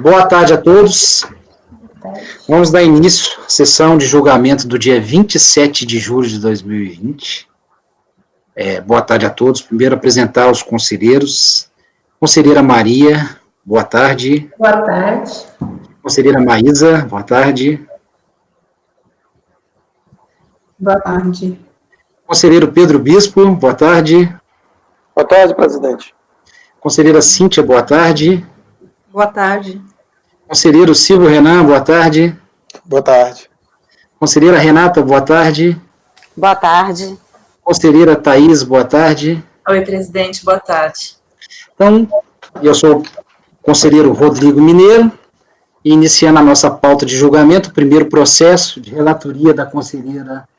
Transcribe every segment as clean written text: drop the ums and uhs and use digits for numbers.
Boa tarde a todos. Vamos dar início à sessão de julgamento do dia 27 de julho de 2020. Boa tarde a todos. Primeiro, apresentar os conselheiros. Conselheira Maria, boa tarde. Boa tarde. Conselheira Maísa, boa tarde. Boa tarde. Conselheiro Pedro Bispo, boa tarde. Boa tarde, presidente. Conselheira Cíntia, boa tarde. Boa tarde. Conselheiro Silvio Renan, boa tarde. Boa tarde. Conselheira Renata, boa tarde. Boa tarde. Conselheira Thaís, boa tarde. Oi, presidente, boa tarde. Então, eu sou o conselheiro Rodrigo Mineiro, e iniciando a nossa pauta de julgamento, o primeiro processo de relatoria da conselheira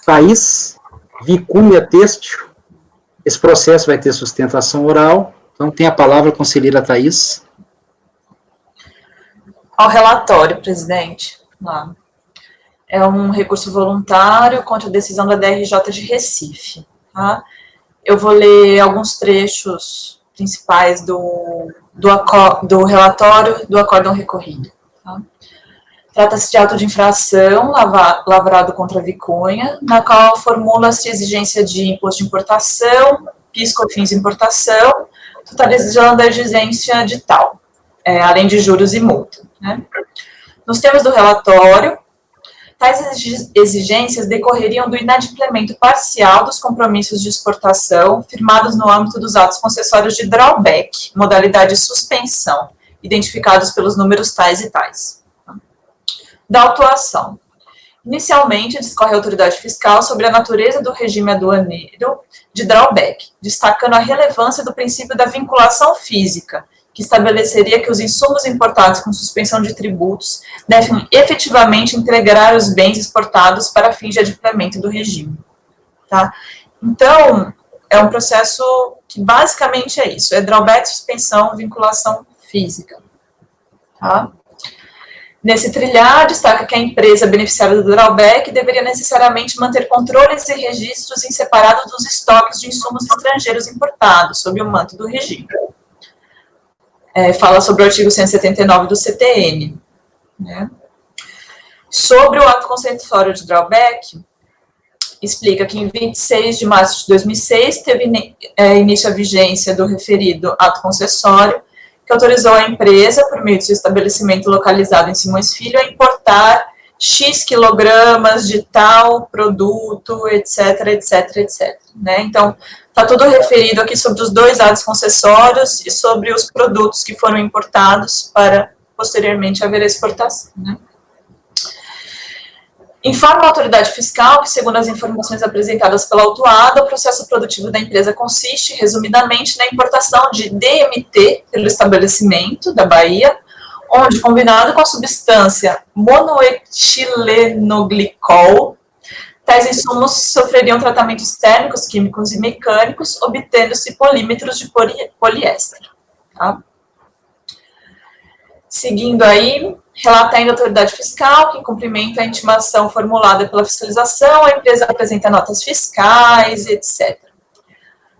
Thaís, Vicúmia Têxtil. Esse processo vai ter sustentação oral. Então, tem a palavra a conselheira Thaís. Ao relatório, presidente. Lá. É um recurso voluntário contra a decisão da DRJ de Recife. Tá? Eu vou ler alguns trechos principais do relatório do acórdão recorrido. Tá? Trata-se de auto de infração lavrado contra a Vicunha, na qual formula-se exigência de imposto de importação, PIS/COFINS importação, totalizando a exigência de tal, além de juros e multa. Né? Nos termos do relatório, tais exigências decorreriam do inadimplemento parcial dos compromissos de exportação firmados no âmbito dos atos concessórios de drawback, modalidade suspensão, identificados pelos números tais e tais. Da autuação. Inicialmente, discorre a autoridade fiscal sobre a natureza do regime aduaneiro de drawback, destacando a relevância do princípio da vinculação física, que estabeleceria que os insumos importados com suspensão de tributos devem efetivamente integrar os bens exportados para fins de adimplemento do regime. Tá? Então, é um processo que basicamente é isso, é drawback, suspensão, vinculação física. Tá? Nesse trilhar, destaca que a empresa beneficiária do drawback deveria necessariamente manter controles e registros em separado dos estoques de insumos estrangeiros importados, sob o manto do regime. Fala sobre o artigo 179 do CTN. Né? Sobre o ato concessório de drawback, explica que em 26 de março de 2006 teve início a vigência do referido ato concessório, que autorizou a empresa, por meio de seu estabelecimento localizado em Simões Filho, a importar X quilogramas de tal produto, etc, etc, etc. Né? Então, está tudo referido aqui sobre os dois atos concessórios e sobre os produtos que foram importados para, posteriormente, haver a exportação. Né? Informa a autoridade fiscal que, segundo as informações apresentadas pela autuada, o processo produtivo da empresa consiste, resumidamente, na importação de DMT pelo estabelecimento da Bahia, onde, combinado com a substância monoetilenoglicol, tais insumos sofreriam tratamentos térmicos, químicos e mecânicos, obtendo-se polímetros de poliéster. Tá? Seguindo aí, relata ainda a autoridade fiscal que, em cumprimento à intimação formulada pela fiscalização, a empresa apresenta notas fiscais, etc.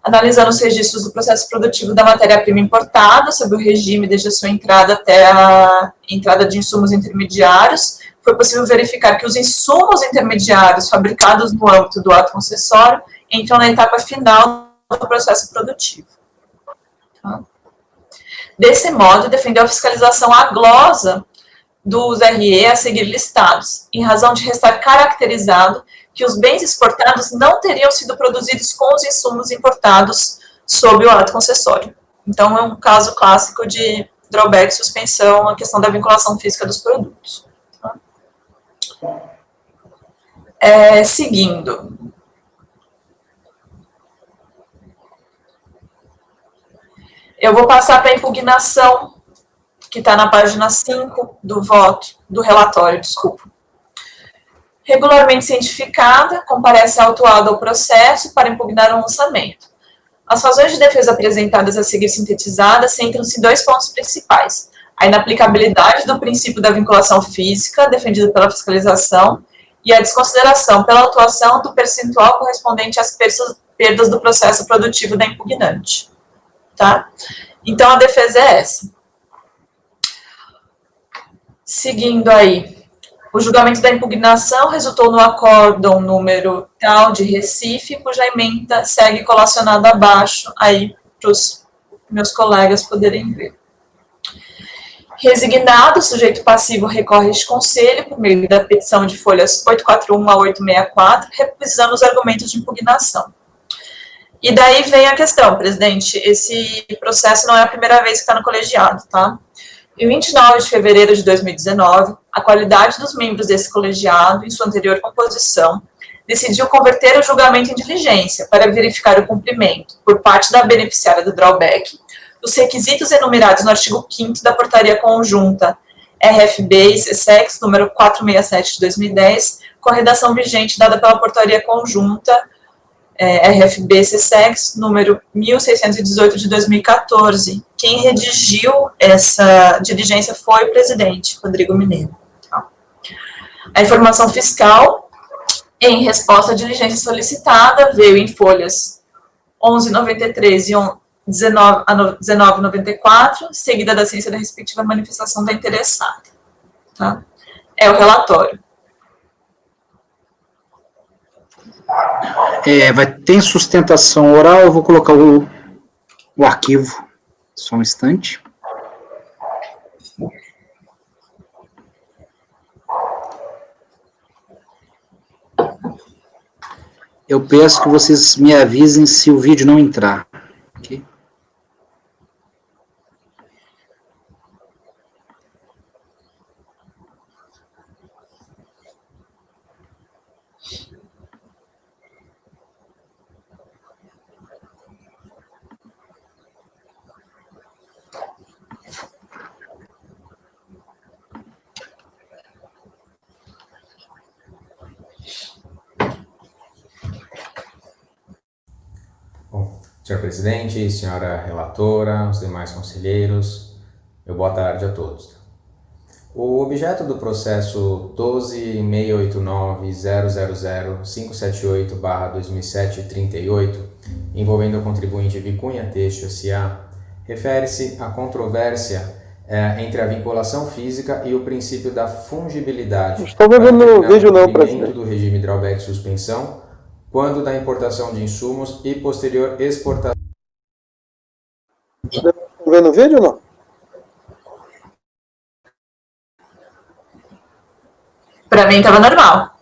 Analisando os registros do processo produtivo da matéria-prima importada, sob o regime desde a sua entrada até a entrada de insumos intermediários, foi possível verificar que os insumos intermediários fabricados no âmbito do ato concessório entram na etapa final do processo produtivo. Tá? Desse modo, defendeu a fiscalização à glosa dos RE a seguir listados, em razão de restar caracterizado que os bens exportados não teriam sido produzidos com os insumos importados sob o ato concessório. Então, é um caso clássico de drawback, suspensão, a questão da vinculação física dos produtos. Tá? Seguindo. Eu vou passar para a impugnação, que está na página 5 do voto, do relatório, desculpa. Regularmente cientificada, comparece a autuada ao processo para impugnar o lançamento. As razões de defesa apresentadas a seguir sintetizadas centram-se em dois pontos principais. A inaplicabilidade do princípio da vinculação física, defendido pela fiscalização, e a desconsideração pela autuação do percentual correspondente às perdas do processo produtivo da impugnante. Tá? Então, a defesa é essa. Seguindo aí, o julgamento da impugnação resultou no acórdão número tal de Recife, cuja ementa segue colacionada abaixo, aí para os meus colegas poderem ver. Resignado, o sujeito passivo recorre a este conselho por meio da petição de folhas 841 a 864, revisando os argumentos de impugnação. E daí vem a questão, presidente, esse processo não é a primeira vez que está no colegiado, tá? Em 29 de fevereiro de 2019, a qualidade dos membros desse colegiado, em sua anterior composição, decidiu converter o julgamento em diligência para verificar o cumprimento, por parte da beneficiária do drawback, dos requisitos enumerados no artigo 5º da Portaria Conjunta RFB e CSEX, número 467 de 2010, com a redação vigente dada pela Portaria Conjunta RFB CSEX, número 1618 de 2014. Quem redigiu essa diligência foi o presidente, Rodrigo Mineiro. A informação fiscal, em resposta à diligência solicitada, veio em folhas 1193 e 1994, seguida da ciência da respectiva manifestação da interessada. Tá? É o relatório. Tem sustentação oral, eu vou colocar o arquivo, só um instante. Eu peço que vocês me avisem se o vídeo não entrar. Ok? Bom, senhor presidente, senhora relatora, os demais conselheiros, meu boa tarde a todos. O objeto do processo 12.689.000.578/2007-38, envolvendo o contribuinte Vicunha Teixo S.A., refere-se à controvérsia entre a vinculação física e o princípio da fungibilidade. Não estou vendo o vídeo não, presidente. Do regime drawback suspensão, quando da importação de insumos e posterior exportação. Estão vendo o vídeo ou não? Para mim estava normal.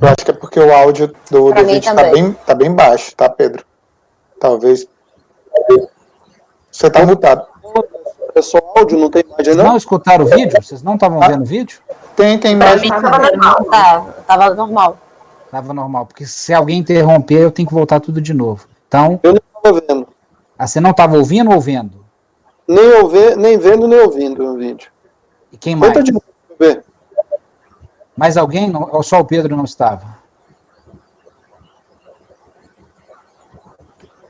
Eu acho que é porque o áudio do vídeo tá bem baixo, tá, Pedro? Talvez. Você tá mutado. É só áudio, não tem imagem, não? Não escutaram o vídeo? Vocês não estavam vendo o vídeo? Tem Para imagem. mim estava normal. Tava normal. Estava normal, porque se alguém interromper, eu tenho que voltar tudo de novo. Então, Eu não estava vendo. você não estava ouvindo ou vendo? Nem vendo, nem ouvindo o vídeo. E quem mais? Conta de novo pra ver. Mais alguém? Ou só o Pedro não estava?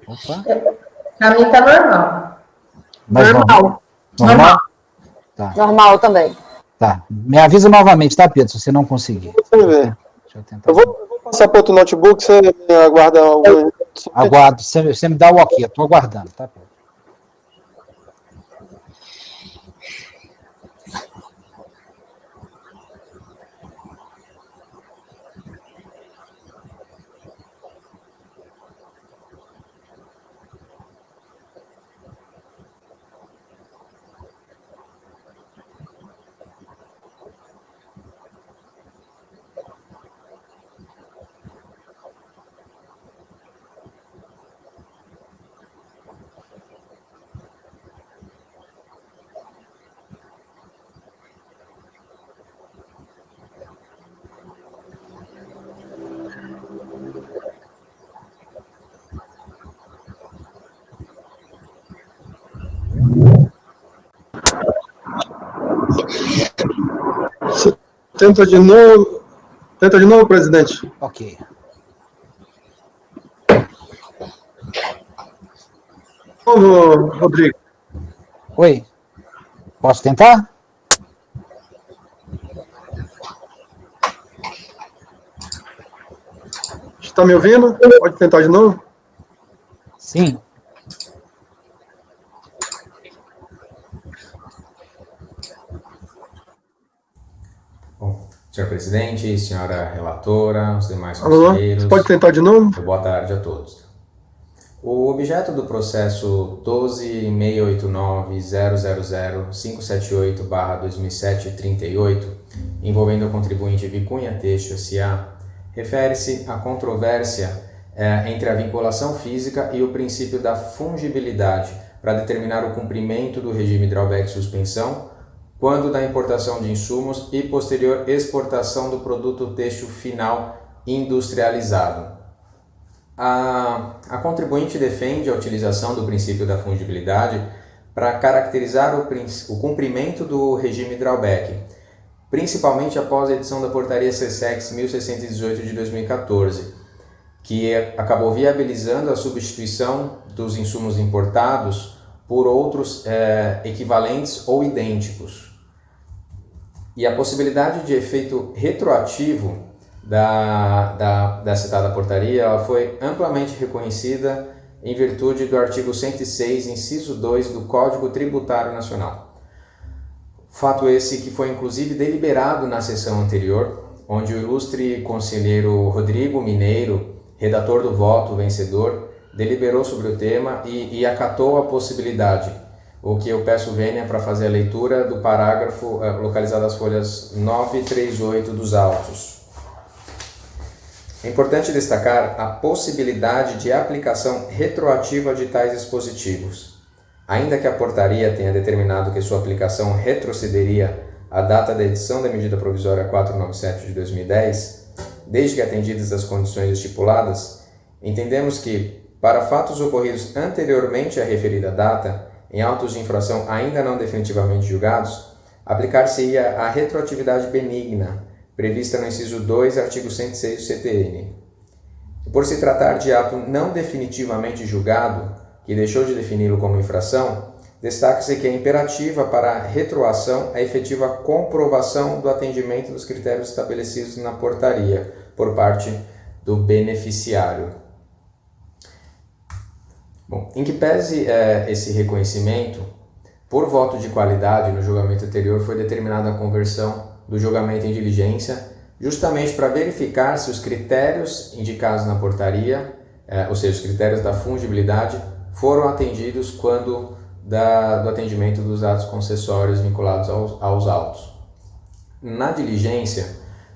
Opa. Pra mim tá normal. Mas Normal. Normal? Tá. Normal também. Tá. Me avisa novamente, tá, Pedro, se você não conseguir. Você vê. Deixa eu tentar. Eu vou passar para outro notebook, você me aguarda algum. Aguardo. Você me dá o ok, eu tô aguardando, tá, Pedro? Tenta de novo, presidente. Ok. Ô, Rodrigo. Oi. Posso tentar? Está me ouvindo? Pode tentar de novo? Senhor presidente, senhora relatora, os demais Alô? conselheiros. Você pode tentar de novo? Boa tarde a todos. O objeto do processo 12.689.000.578/2007-38, envolvendo o contribuinte Vicunha Teixo S.A., refere-se à controvérsia entre a vinculação física e o princípio da fungibilidade para determinar o cumprimento do regime drawback suspensão quando da importação de insumos e posterior exportação do produto têxtil final industrializado. A contribuinte defende a utilização do princípio da fungibilidade para caracterizar o cumprimento do regime drawback, principalmente após a edição da Portaria CSEX 1618 de 2014, que acabou viabilizando a substituição dos insumos importados por outros equivalentes ou idênticos. E a possibilidade de efeito retroativo da citada portaria ela foi amplamente reconhecida em virtude do artigo 106, inciso 2 do Código Tributário Nacional. Fato esse que foi inclusive deliberado na sessão anterior, onde o ilustre conselheiro Rodrigo Mineiro, redator do voto vencedor, deliberou sobre o tema e acatou a possibilidade, o que eu peço vênia para fazer a leitura do parágrafo localizado nas folhas 9 e 38 dos autos. É importante destacar a possibilidade de aplicação retroativa de tais dispositivos. Ainda que a portaria tenha determinado que sua aplicação retrocederia à data da edição da medida provisória 497 de 2010, desde que atendidas as condições estipuladas, entendemos que, para fatos ocorridos anteriormente à referida data, em autos de infração ainda não definitivamente julgados, aplicar-se-ia a retroatividade benigna, prevista no inciso 2, artigo 106 do CTN. E por se tratar de ato não definitivamente julgado, que deixou de defini-lo como infração, destaca-se que é imperativa para a retroação a efetiva comprovação do atendimento dos critérios estabelecidos na portaria por parte do beneficiário. Bom, em que pese esse reconhecimento, por voto de qualidade no julgamento anterior foi determinada a conversão do julgamento em diligência, justamente para verificar se os critérios indicados na portaria, ou seja, os critérios da fungibilidade, foram atendidos quando do atendimento dos atos concessórios vinculados aos autos. Na diligência,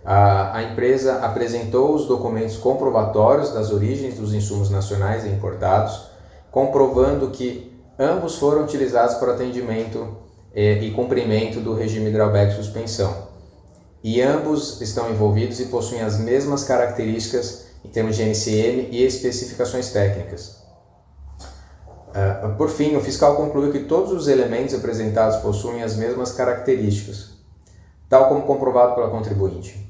a empresa apresentou os documentos comprobatórios das origens dos insumos nacionais e importados, comprovando que ambos foram utilizados para atendimento e cumprimento do regime drawback suspensão. E ambos estão envolvidos e possuem as mesmas características em termos de NCM e especificações técnicas. Por fim, o fiscal concluiu que todos os elementos apresentados possuem as mesmas características, tal como comprovado pela contribuinte.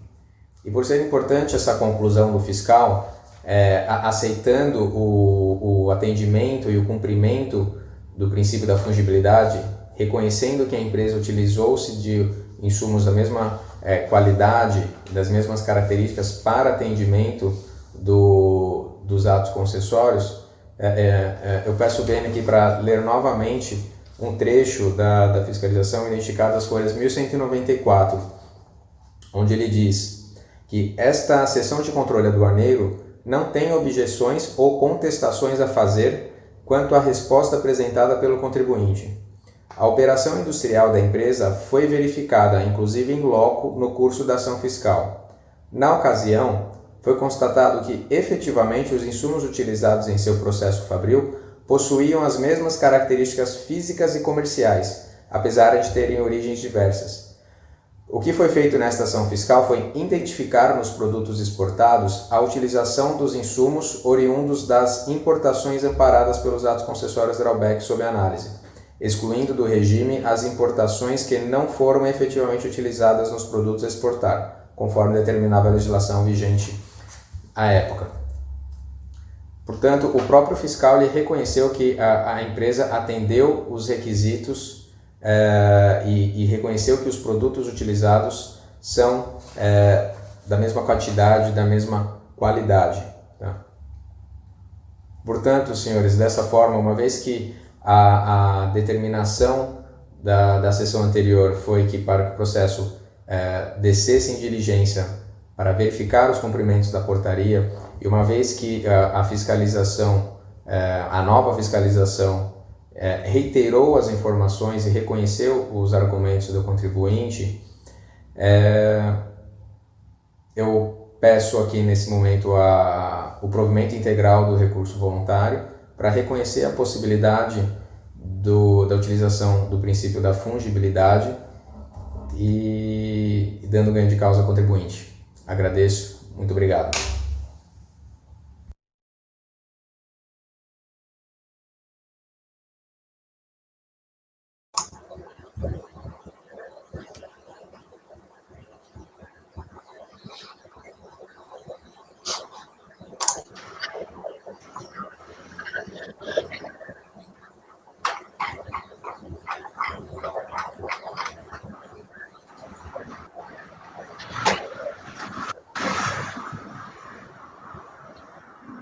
E por ser importante essa conclusão do fiscal, aceitando o atendimento e o cumprimento do princípio da fungibilidade, reconhecendo que a empresa utilizou-se de insumos da mesma qualidade, das mesmas características para atendimento dos atos concessórios, eu peço bem aqui para ler novamente um trecho da fiscalização identificado nas folhas 1194, onde ele diz que esta sessão de controle aduaneiro não tem objeções ou contestações a fazer quanto à resposta apresentada pelo contribuinte. A operação industrial da empresa foi verificada, inclusive em loco, no curso da ação fiscal. Na ocasião, foi constatado que, efetivamente, os insumos utilizados em seu processo fabril possuíam as mesmas características físicas e comerciais, apesar de terem origens diversas. O que foi feito nesta ação fiscal foi identificar nos produtos exportados a utilização dos insumos oriundos das importações amparadas pelos atos concessórios drawback sob análise, excluindo do regime as importações que não foram efetivamente utilizadas nos produtos a exportar, conforme determinava a legislação vigente à época. Portanto, o próprio fiscal lhe reconheceu que a empresa atendeu os requisitos e reconheceu que os produtos utilizados são da mesma quantidade, da mesma qualidade. Tá? Portanto, senhores, dessa forma, uma vez que a determinação da sessão anterior foi que para que o processo descesse em diligência para verificar os cumprimentos da portaria, e uma vez que a fiscalização, a nova fiscalização, reiterou as informações e reconheceu os argumentos do contribuinte, eu peço aqui nesse momento o provimento integral do recurso voluntário para reconhecer a possibilidade da utilização do princípio da fungibilidade e dando ganho de causa ao contribuinte. Agradeço, muito obrigado.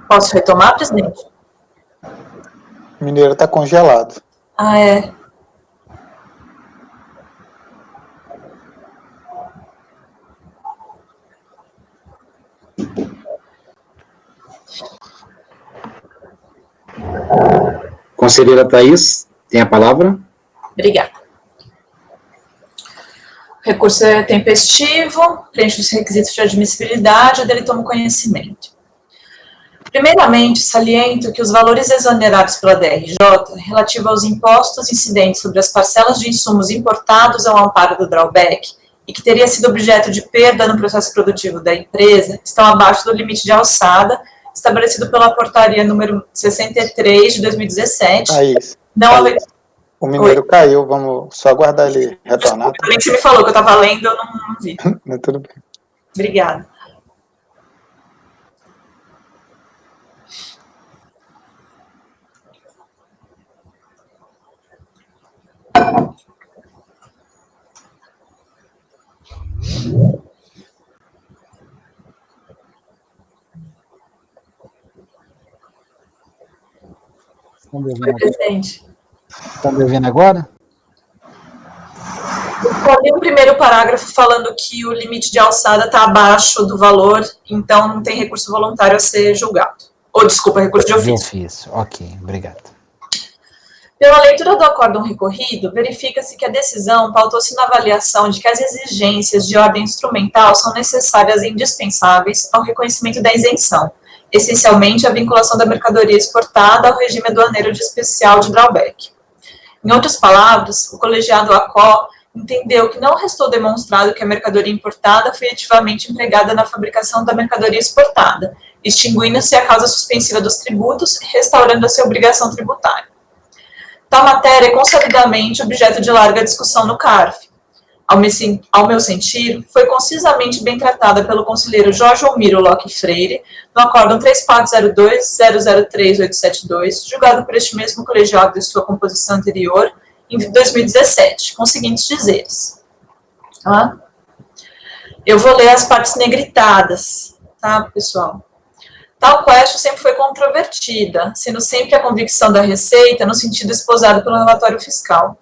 Posso retomar, presidente? O Mineiro está congelado. Ah, é. Conselheira Thaís, tem a palavra. Obrigada. O recurso é tempestivo, preenche os requisitos de admissibilidade, dele tomo conhecimento. Primeiramente, saliento que os valores exonerados pela DRJ, relativo aos impostos incidentes sobre as parcelas de insumos importados ao amparo do drawback e que teria sido objeto de perda no processo produtivo da empresa, estão abaixo do limite de alçada estabelecido pela portaria número 63 de 2017. Thaís, Não Thaís, o Mineiro caiu, vamos só aguardar ele retornar. Desculpa, nem que você me falou que eu estava lendo, eu não vi. Tudo bem. Obrigada. Estão me ouvindo, Presidente. estão me ouvindo agora? Eu li o primeiro parágrafo falando que o limite de alçada está abaixo do valor, então não tem recurso voluntário a ser julgado. Ou, desculpa, recurso de ofício. Ok, obrigado. Pela leitura do acórdão recorrido, verifica-se que a decisão pautou-se na avaliação de que as exigências de ordem instrumental são necessárias e indispensáveis ao reconhecimento da isenção, essencialmente a vinculação da mercadoria exportada ao regime aduaneiro de especial de drawback. Em outras palavras, o colegiado ACO entendeu que não restou demonstrado que a mercadoria importada foi ativamente empregada na fabricação da mercadoria exportada, extinguindo-se a causa suspensiva dos tributos, restaurando-se a obrigação tributária. Tal matéria é consolidamente objeto de larga discussão no CARF. Ao meu sentir, foi concisamente bem tratada pelo conselheiro Jorge Almiro Locke Freire, no acórdão 3402-003-872, julgado por este mesmo colegiado de sua composição anterior, em 2017, com os seguintes dizeres. Tá? Eu vou ler as partes negritadas, tá, pessoal? Tal question sempre foi controvertida, sendo sempre a convicção da Receita no sentido esposado pelo relatório fiscal.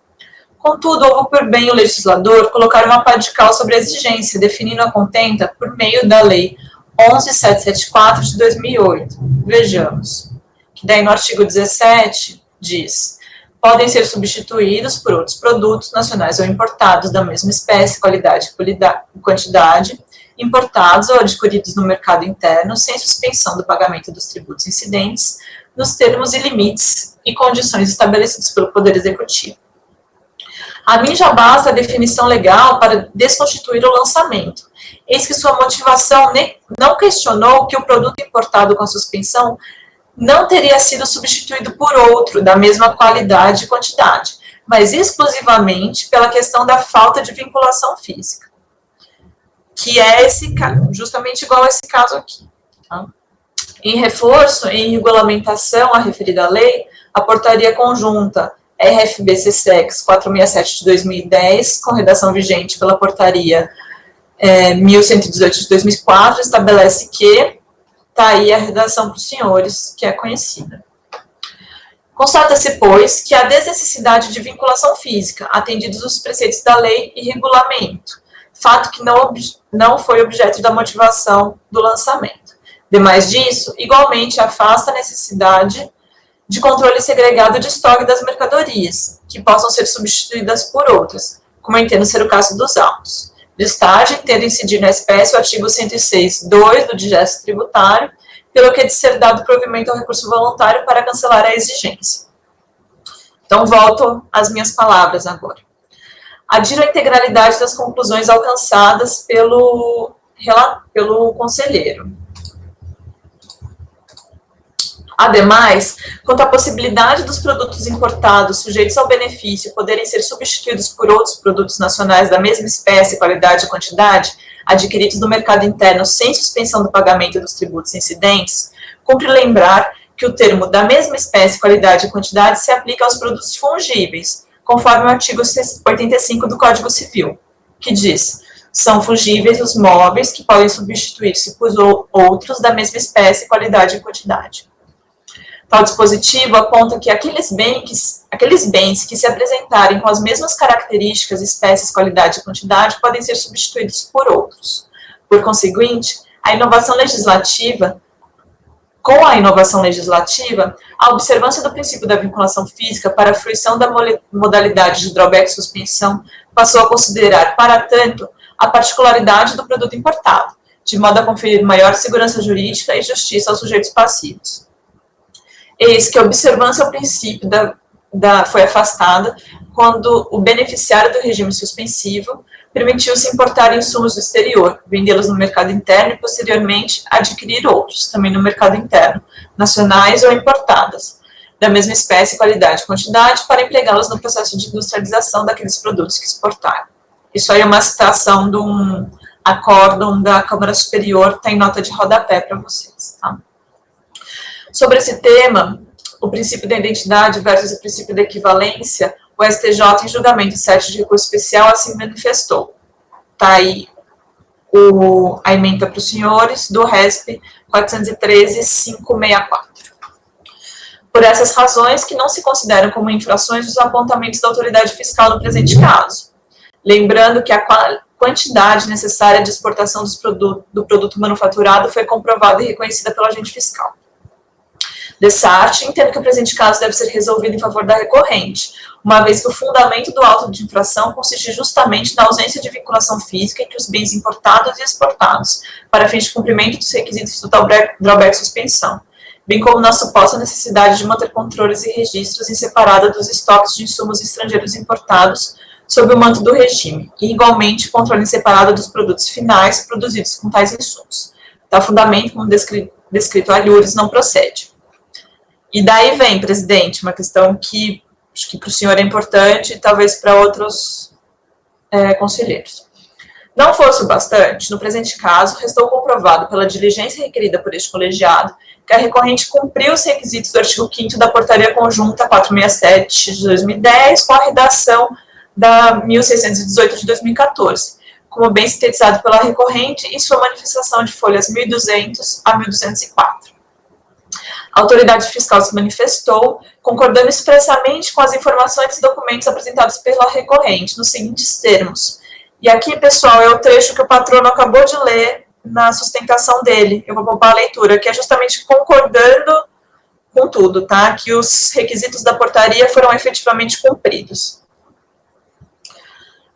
Contudo, houve por bem o legislador colocar uma pá de cal sobre a exigência, definindo a contenta por meio da Lei 11.774 de 2008. Vejamos, que daí no artigo 17 diz: podem ser substituídos por outros produtos nacionais ou importados da mesma espécie, qualidade e quantidade, importados ou adquiridos no mercado interno, sem suspensão do pagamento dos tributos incidentes, nos termos e limites e condições estabelecidos pelo Poder Executivo. A mim já basta a definição legal para desconstituir o lançamento. Eis que sua motivação não questionou que o produto importado com a suspensão não teria sido substituído por outro da mesma qualidade e quantidade, mas exclusivamente pela questão da falta de vinculação física, que é justamente igual a esse caso aqui. Tá? Em reforço, em regulamentação à referida lei, a portaria conjunta RFB-CSEX 467 de 2010, com redação vigente pela portaria 1118 de 2004, estabelece que, está aí a redação para os senhores, que é conhecida. Constata-se, pois, que há desnecessidade de vinculação física, atendidos os preceitos da lei e regulamento, fato que não foi objeto da motivação do lançamento. Demais disso, igualmente afasta a necessidade de controle segregado de estoque das mercadorias, que possam ser substituídas por outras, como eu entendo ser o caso dos autos. Listagem, tendo incidir na espécie o artigo 106.2 do Digesto Tributário, pelo que é de ser dado provimento ao recurso voluntário para cancelar a exigência. Então, volto às minhas palavras agora. Adiro a integralidade das conclusões alcançadas pelo conselheiro. Ademais, quanto à possibilidade dos produtos importados sujeitos ao benefício poderem ser substituídos por outros produtos nacionais da mesma espécie, qualidade e quantidade, adquiridos no mercado interno sem suspensão do pagamento dos tributos incidentes, cumpre lembrar que o termo da mesma espécie, qualidade e quantidade se aplica aos produtos fungíveis, conforme o artigo 85 do Código Civil, que diz: são fungíveis os móveis que podem substituir-se por outros da mesma espécie, qualidade e quantidade. Tal dispositivo aponta que aqueles bens que se apresentarem com as mesmas características, espécies, qualidade e quantidade podem ser substituídos por outros. Por conseguinte, com a inovação legislativa, a observância do princípio da vinculação física para a fruição da modalidade de drawback suspensão passou a considerar, para tanto, a particularidade do produto importado, de modo a conferir maior segurança jurídica e justiça aos sujeitos passivos. Eis que a observância ao princípio foi afastada quando o beneficiário do regime suspensivo permitiu-se importar insumos do exterior, vendê-los no mercado interno e, posteriormente, adquirir outros, também no mercado interno, nacionais ou importadas, da mesma espécie, qualidade e quantidade, para empregá-los no processo de industrialização daqueles produtos que exportaram. Isso aí é uma citação de um acórdão da Câmara Superior, tem nota de rodapé para vocês, tá? Sobre esse tema, o princípio da identidade versus o princípio da equivalência, o STJ, em julgamento 7 de recurso especial, assim manifestou. Está aí a ementa para os senhores do RESP 413.564. Por essas razões, que não se consideram como infrações os apontamentos da autoridade fiscal no presente caso. Lembrando que a quantidade necessária de exportação do produto manufaturado foi comprovada e reconhecida pelo agente fiscal. Dessarte, entendo que o presente caso deve ser resolvido em favor da recorrente, uma vez que o fundamento do auto de infração consiste justamente na ausência de vinculação física entre os bens importados e exportados, para fins de cumprimento dos requisitos do drawback suspensão, bem como na suposta necessidade de manter controles e registros em separado dos estoques de insumos estrangeiros importados sob o manto do regime, e igualmente controle em separado dos produtos finais produzidos com tais insumos. Tal fundamento, como descrito a Lures, não procede. E daí vem, presidente, uma questão que acho que para o senhor é importante e talvez para outros conselheiros. Não fosse o bastante, no presente caso, restou comprovado pela diligência requerida por este colegiado que a recorrente cumpriu os requisitos do artigo 5º da Portaria Conjunta 467 de 2010 com a redação da 1618 de 2014, como bem sintetizado pela recorrente em sua manifestação de folhas 1200 a 1204. A autoridade fiscal se manifestou, concordando expressamente com as informações e documentos apresentados pela recorrente, nos seguintes termos. E aqui, pessoal, é o trecho que o patrono acabou de ler na sustentação dele. Eu vou poupar a leitura, que é justamente concordando com tudo, tá? Que os requisitos da portaria foram efetivamente cumpridos.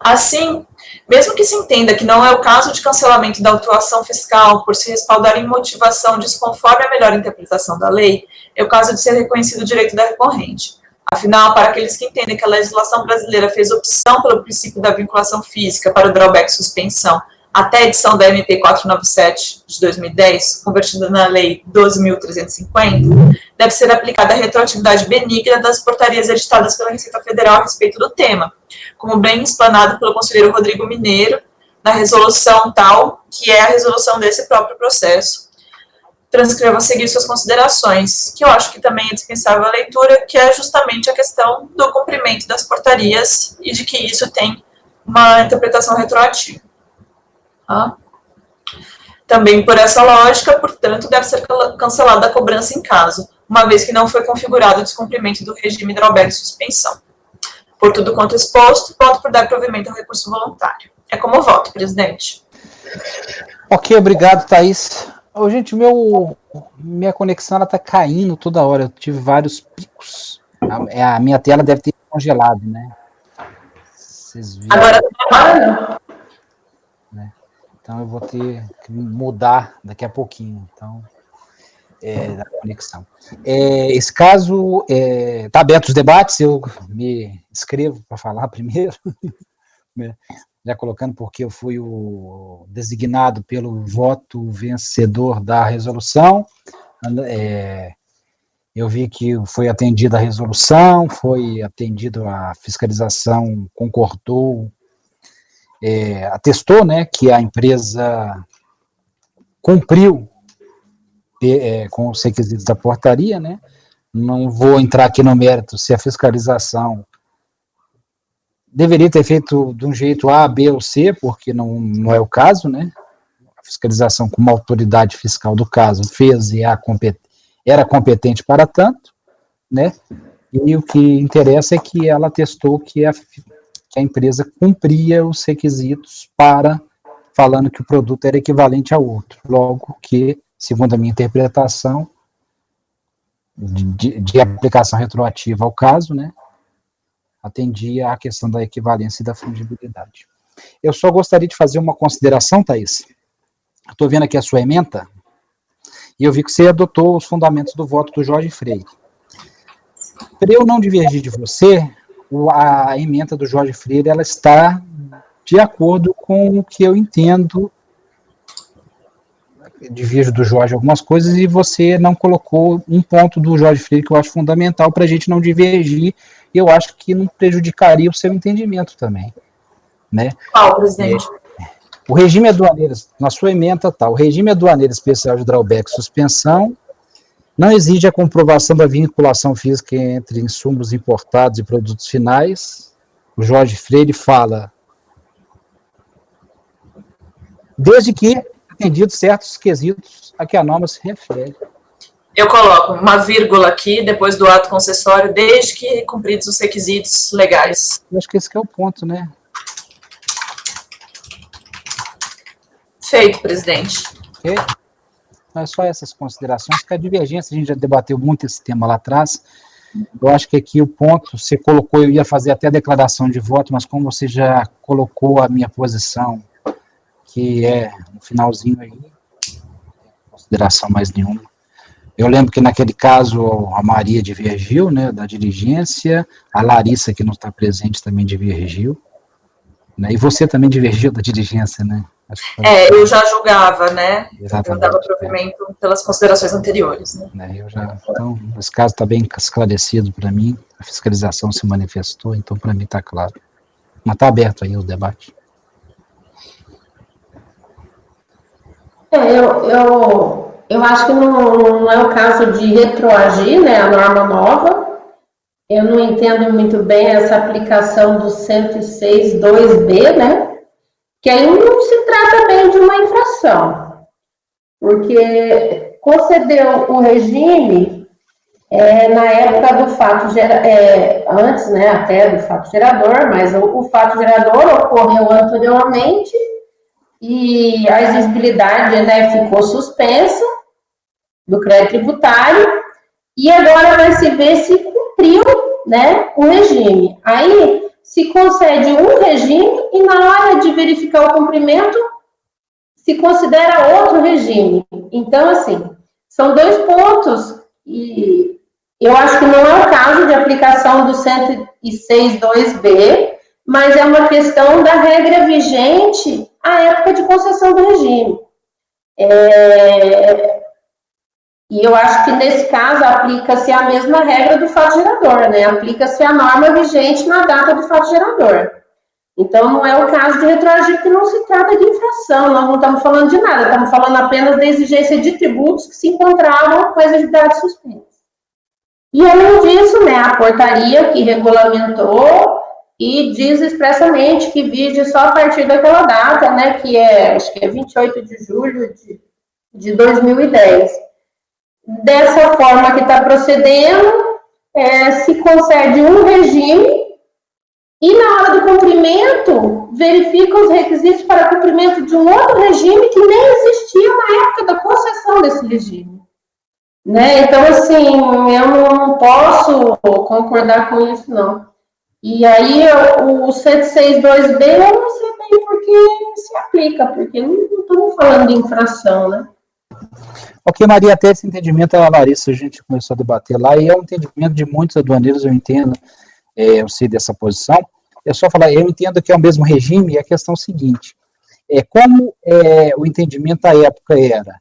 Assim, mesmo que se entenda que não é o caso de cancelamento da autuação fiscal por se respaldar em motivação desconforme a melhor interpretação da lei, é o caso de ser reconhecido o direito da recorrente. Afinal, para aqueles que entendem que a legislação brasileira fez opção pelo princípio da vinculação física para o drawback suspensão até a edição da MP 497 de 2010, convertida na Lei 12.350, deve ser aplicada a retroatividade benigna das portarias editadas pela Receita Federal a respeito do tema, como bem explanado pelo conselheiro Rodrigo Mineiro, na resolução tal, que é a resolução desse próprio processo. Transcrevo a seguir suas considerações, que eu acho que também é dispensável a leitura, que é justamente a questão do cumprimento das portarias e de que isso tem uma interpretação retroativa. Também por essa lógica, portanto, deve ser cancelada a cobrança em caso, uma vez que não foi configurado o descumprimento do regime drawback de suspensão. Por tudo quanto exposto, voto por dar provimento ao recurso voluntário. É como voto, presidente. Ok, obrigado, Thaís. Ô, gente, minha conexão ela tá caindo toda hora. Eu tive vários picos. A minha tela deve ter congelado, né? Vocês viram? Agora não. Então eu vou ter que mudar daqui a pouquinho. Então, da conexão. Esse caso está aberto os debates. Eu me inscrevo para falar primeiro, né? Já colocando porque eu fui o designado pelo voto vencedor da resolução. Eu vi que foi atendida a resolução, foi atendida a fiscalização, concordou, atestou, né, que a empresa cumpriu com os requisitos da portaria, né? Não vou entrar aqui no mérito se a fiscalização deveria ter feito de um jeito A, B ou C, porque não é o caso, né? A fiscalização, como autoridade fiscal do caso, fez e era competente para tanto, né? E o que interessa é que ela atestou que a empresa cumpria os requisitos falando que o produto era equivalente a outro. Logo que, segundo a minha interpretação, de aplicação retroativa ao caso, né, atendia à questão da equivalência e da fungibilidade. Eu só gostaria de fazer uma consideração, Thaís. Estou vendo aqui a sua ementa, e eu vi que você adotou os fundamentos do voto do Jorge Freire. Para eu não divergir de você, a ementa do Jorge Freire ela está de acordo com o que eu entendo. Divirjo do Jorge algumas coisas e você não colocou um ponto do Jorge Freire que eu acho fundamental para a gente não divergir, e eu acho que não prejudicaria o seu entendimento também, né? Qual, presidente? O regime aduaneiro, na sua ementa o regime aduaneiro especial de drawback e suspensão não exige a comprovação da vinculação física entre insumos importados e produtos finais. O Jorge Freire fala, desde que atendidos certos quesitos a que a norma se refere. Eu coloco uma vírgula aqui, depois do ato concessório, desde que cumpridos os requisitos legais. Eu acho que esse que é o ponto, né? Feito, presidente. Ok? Não é só essas considerações, que a divergência, a gente já debateu muito esse tema lá atrás. Eu acho que aqui o ponto, você colocou, eu ia fazer até a declaração de voto, mas como você já colocou a minha posição, que é no finalzinho aí, consideração mais nenhuma. Eu lembro que naquele caso a Maria divergiu, né, da diligência, a Larissa, que não está presente, também divergiu, né, e você também divergiu da diligência, né? Eu já julgava, né? Exatamente. Eu dava provimento pelas considerações anteriores, né? Então, esse caso está bem esclarecido para mim, a fiscalização se manifestou, então para mim está claro. Mas está aberto aí o debate. Eu acho que não é o caso de retroagir, né, a norma nova. Eu não entendo muito bem essa aplicação do 106.2b, né, que aí não se trata bem de uma infração, porque concedeu o regime na época do fato antes, né, até do fato gerador, mas o fato gerador ocorreu anteriormente, e a exigibilidade, né, ficou suspensa do crédito tributário, e agora vai se ver se cumpriu, né, o regime. Aí se concede um regime e na hora de verificar o cumprimento se considera outro regime. Então, assim, são dois pontos, e eu acho que não é o caso de aplicação do 106.2b, mas é uma questão da regra vigente à época de concessão do regime. E eu acho que nesse caso aplica-se a mesma regra do fato gerador, né? Aplica-se a norma vigente na data do fato gerador. Então não é o caso de retroagir, que não se trata de infração, nós não estamos falando de nada, estamos falando apenas da exigência de tributos que se encontravam com a exigibilidade suspensa. E além disso, né, a portaria que regulamentou e diz expressamente que vige só a partir daquela data, né, acho que é 28 de julho de 2010. Dessa forma que está procedendo, se concede um regime e na hora do cumprimento, verifica os requisitos para cumprimento de um outro regime que nem existia na época da concessão desse regime. Né? Então, assim, eu não posso concordar com isso, não. E aí, o 106.2b, eu não sei bem por que se aplica, porque não estamos falando de infração, né? Ok, Maria, até esse entendimento, a Larissa, a gente começou a debater lá, e é um entendimento de muitos aduaneiros, eu entendo, eu sei dessa posição. É só falar, eu entendo que é o mesmo regime, e a questão é a seguinte, como o entendimento da época era,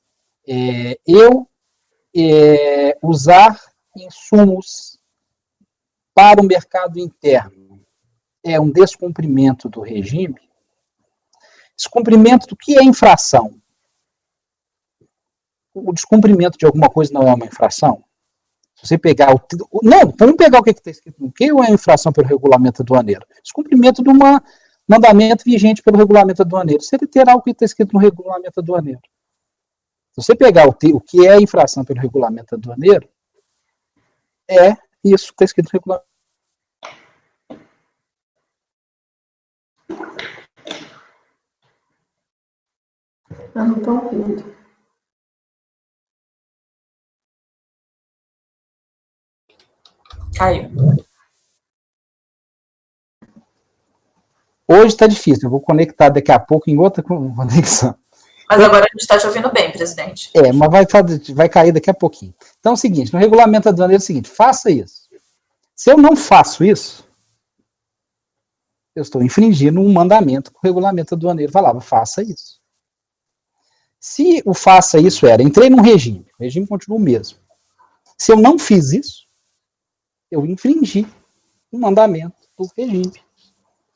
usar insumos para o mercado interno é um descumprimento do regime. Descumprimento do que é infração? O descumprimento de alguma coisa não é uma infração? Se você pegar não, vamos pegar o que está escrito no que é a infração pelo regulamento aduaneiro. Descumprimento de um mandamento vigente pelo regulamento aduaneiro. Você terá o que está escrito no regulamento aduaneiro. Se você pegar o que é a infração pelo regulamento aduaneiro, é isso que está escrito no regulamento. Eu não estou ouvindo. Caiu. Hoje está difícil, eu vou conectar daqui a pouco em outra conexão. Mas agora a gente está te ouvindo bem, presidente. Mas vai cair daqui a pouquinho. Então é o seguinte, no regulamento aduaneiro é o seguinte, faça isso. Se eu não faço isso, eu estou infringindo um mandamento que o regulamento aduaneiro falava, faça isso. Se o faça isso entrei num regime, o regime continua o mesmo. Se eu não fiz isso, eu infringi um mandamento do regime.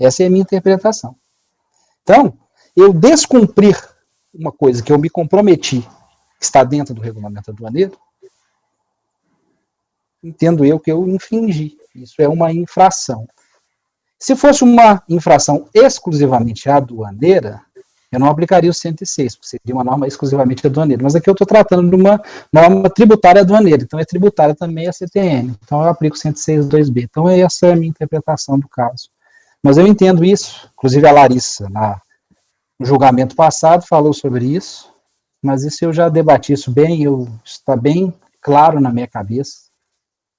Essa é a minha interpretação. Então, eu descumprir uma coisa que eu me comprometi, que está dentro do regulamento aduaneiro, entendo eu que eu infringi. Isso é uma infração. Se fosse uma infração exclusivamente aduaneira, eu não aplicaria o 106, porque seria uma norma exclusivamente aduaneira. Mas aqui eu estou tratando de uma norma tributária aduaneira, então é tributária também a CTN. Então eu aplico o 106.2b. Então essa é a minha interpretação do caso. Mas eu entendo isso, inclusive a Larissa, no julgamento passado, falou sobre isso, mas isso eu já debati isso bem, está bem claro na minha cabeça,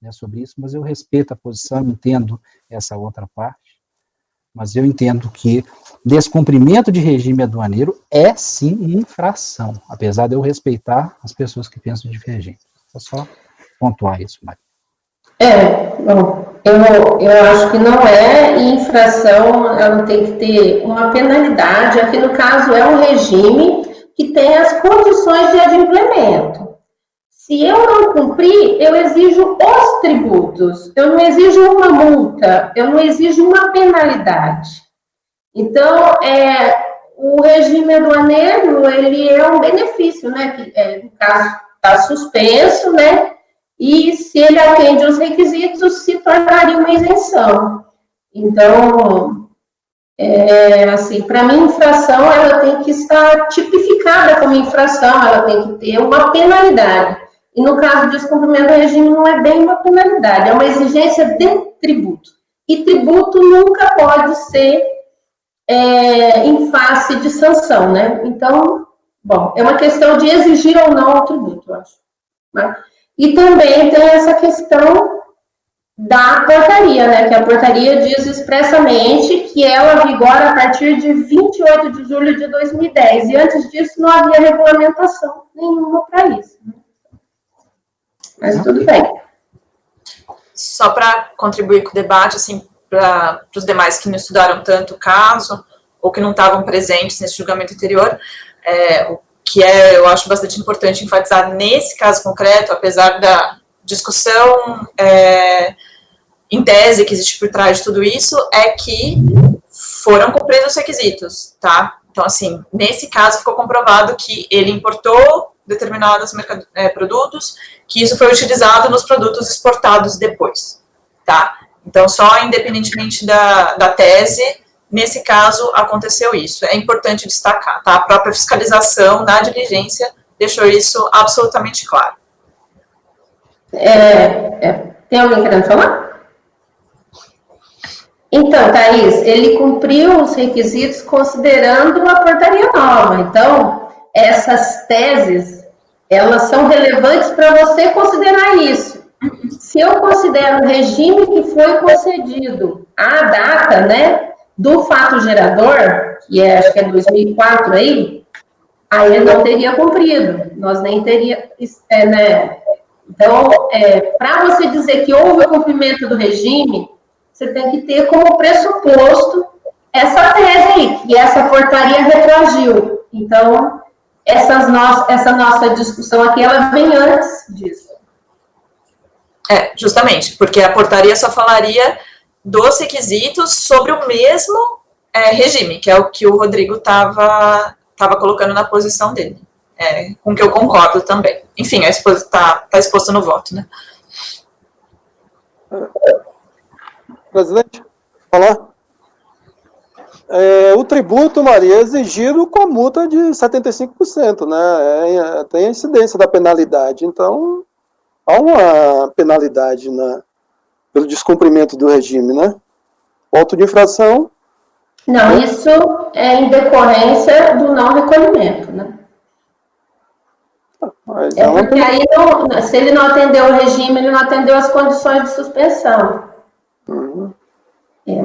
né, sobre isso, mas eu respeito a posição, entendo essa outra parte, mas eu entendo que descumprimento de regime aduaneiro é sim infração, apesar de eu respeitar as pessoas que pensam diferente. É só pontuar isso, Maria. Bom, eu acho que não é infração, ela tem que ter uma penalidade. Aqui no caso é um regime que tem as condições de adimplemento. Se eu não cumprir, eu exijo os tributos, eu não exijo uma multa, eu não exijo uma penalidade. Então, o regime aduaneiro, ele é um benefício, né? Que, no caso, está suspenso, né? E se ele atende os requisitos, se tornaria uma isenção. Então, assim, para mim, infração, ela tem que estar tipificada como infração, ela tem que ter uma penalidade. E no caso de descumprimento do regime, não é bem uma penalidade, é uma exigência de tributo. E tributo nunca pode ser em face de sanção, né? Então, bom, é uma questão de exigir ou não o tributo, eu acho. Né? E também tem essa questão da portaria, né? Que a portaria diz expressamente que ela vigora a partir de 28 de julho de 2010. E antes disso não havia regulamentação nenhuma para isso. Né? Mas tudo bem. Só para contribuir com o debate, assim, para os demais que não estudaram tanto o caso, ou que não estavam presentes nesse julgamento anterior, o que eu acho bastante importante enfatizar nesse caso concreto, apesar da discussão em tese que existe por trás de tudo isso, é que foram cumpridos os requisitos, tá? Então, assim, nesse caso ficou comprovado que ele importou determinados produtos, que isso foi utilizado nos produtos exportados depois, tá? Então, só independentemente da tese, nesse caso, aconteceu isso. É importante destacar, tá? A própria fiscalização da diligência deixou isso absolutamente claro. Tem alguém querendo falar? Então, Thaís, ele cumpriu os requisitos considerando a portaria nova. Então, essas teses, elas são relevantes para você considerar isso. Se eu considero o regime que foi concedido à data, né, do fato gerador, que acho que é 2004 aí ele não teria cumprido. Nós nem teria, né? Então, para você dizer que houve o cumprimento do regime, você tem que ter como pressuposto essa tese aí, que essa portaria retroagiu. Então, essa nossa discussão aqui, ela vem antes disso. Justamente, porque a portaria só falaria dos requisitos sobre o mesmo regime, que é o que o Rodrigo estava colocando na posição dele, com que eu concordo também. Enfim, está exposto no voto, né? Presidente, falar? O tributo, Maria, é exigido com a multa de 75%, né? Tem a incidência da penalidade. Então, há uma penalidade pelo descumprimento do regime, né? O auto de infração... Não, isso é em decorrência do não recolhimento, né? Porque aí, se ele não atendeu o regime, ele não atendeu as condições de suspensão.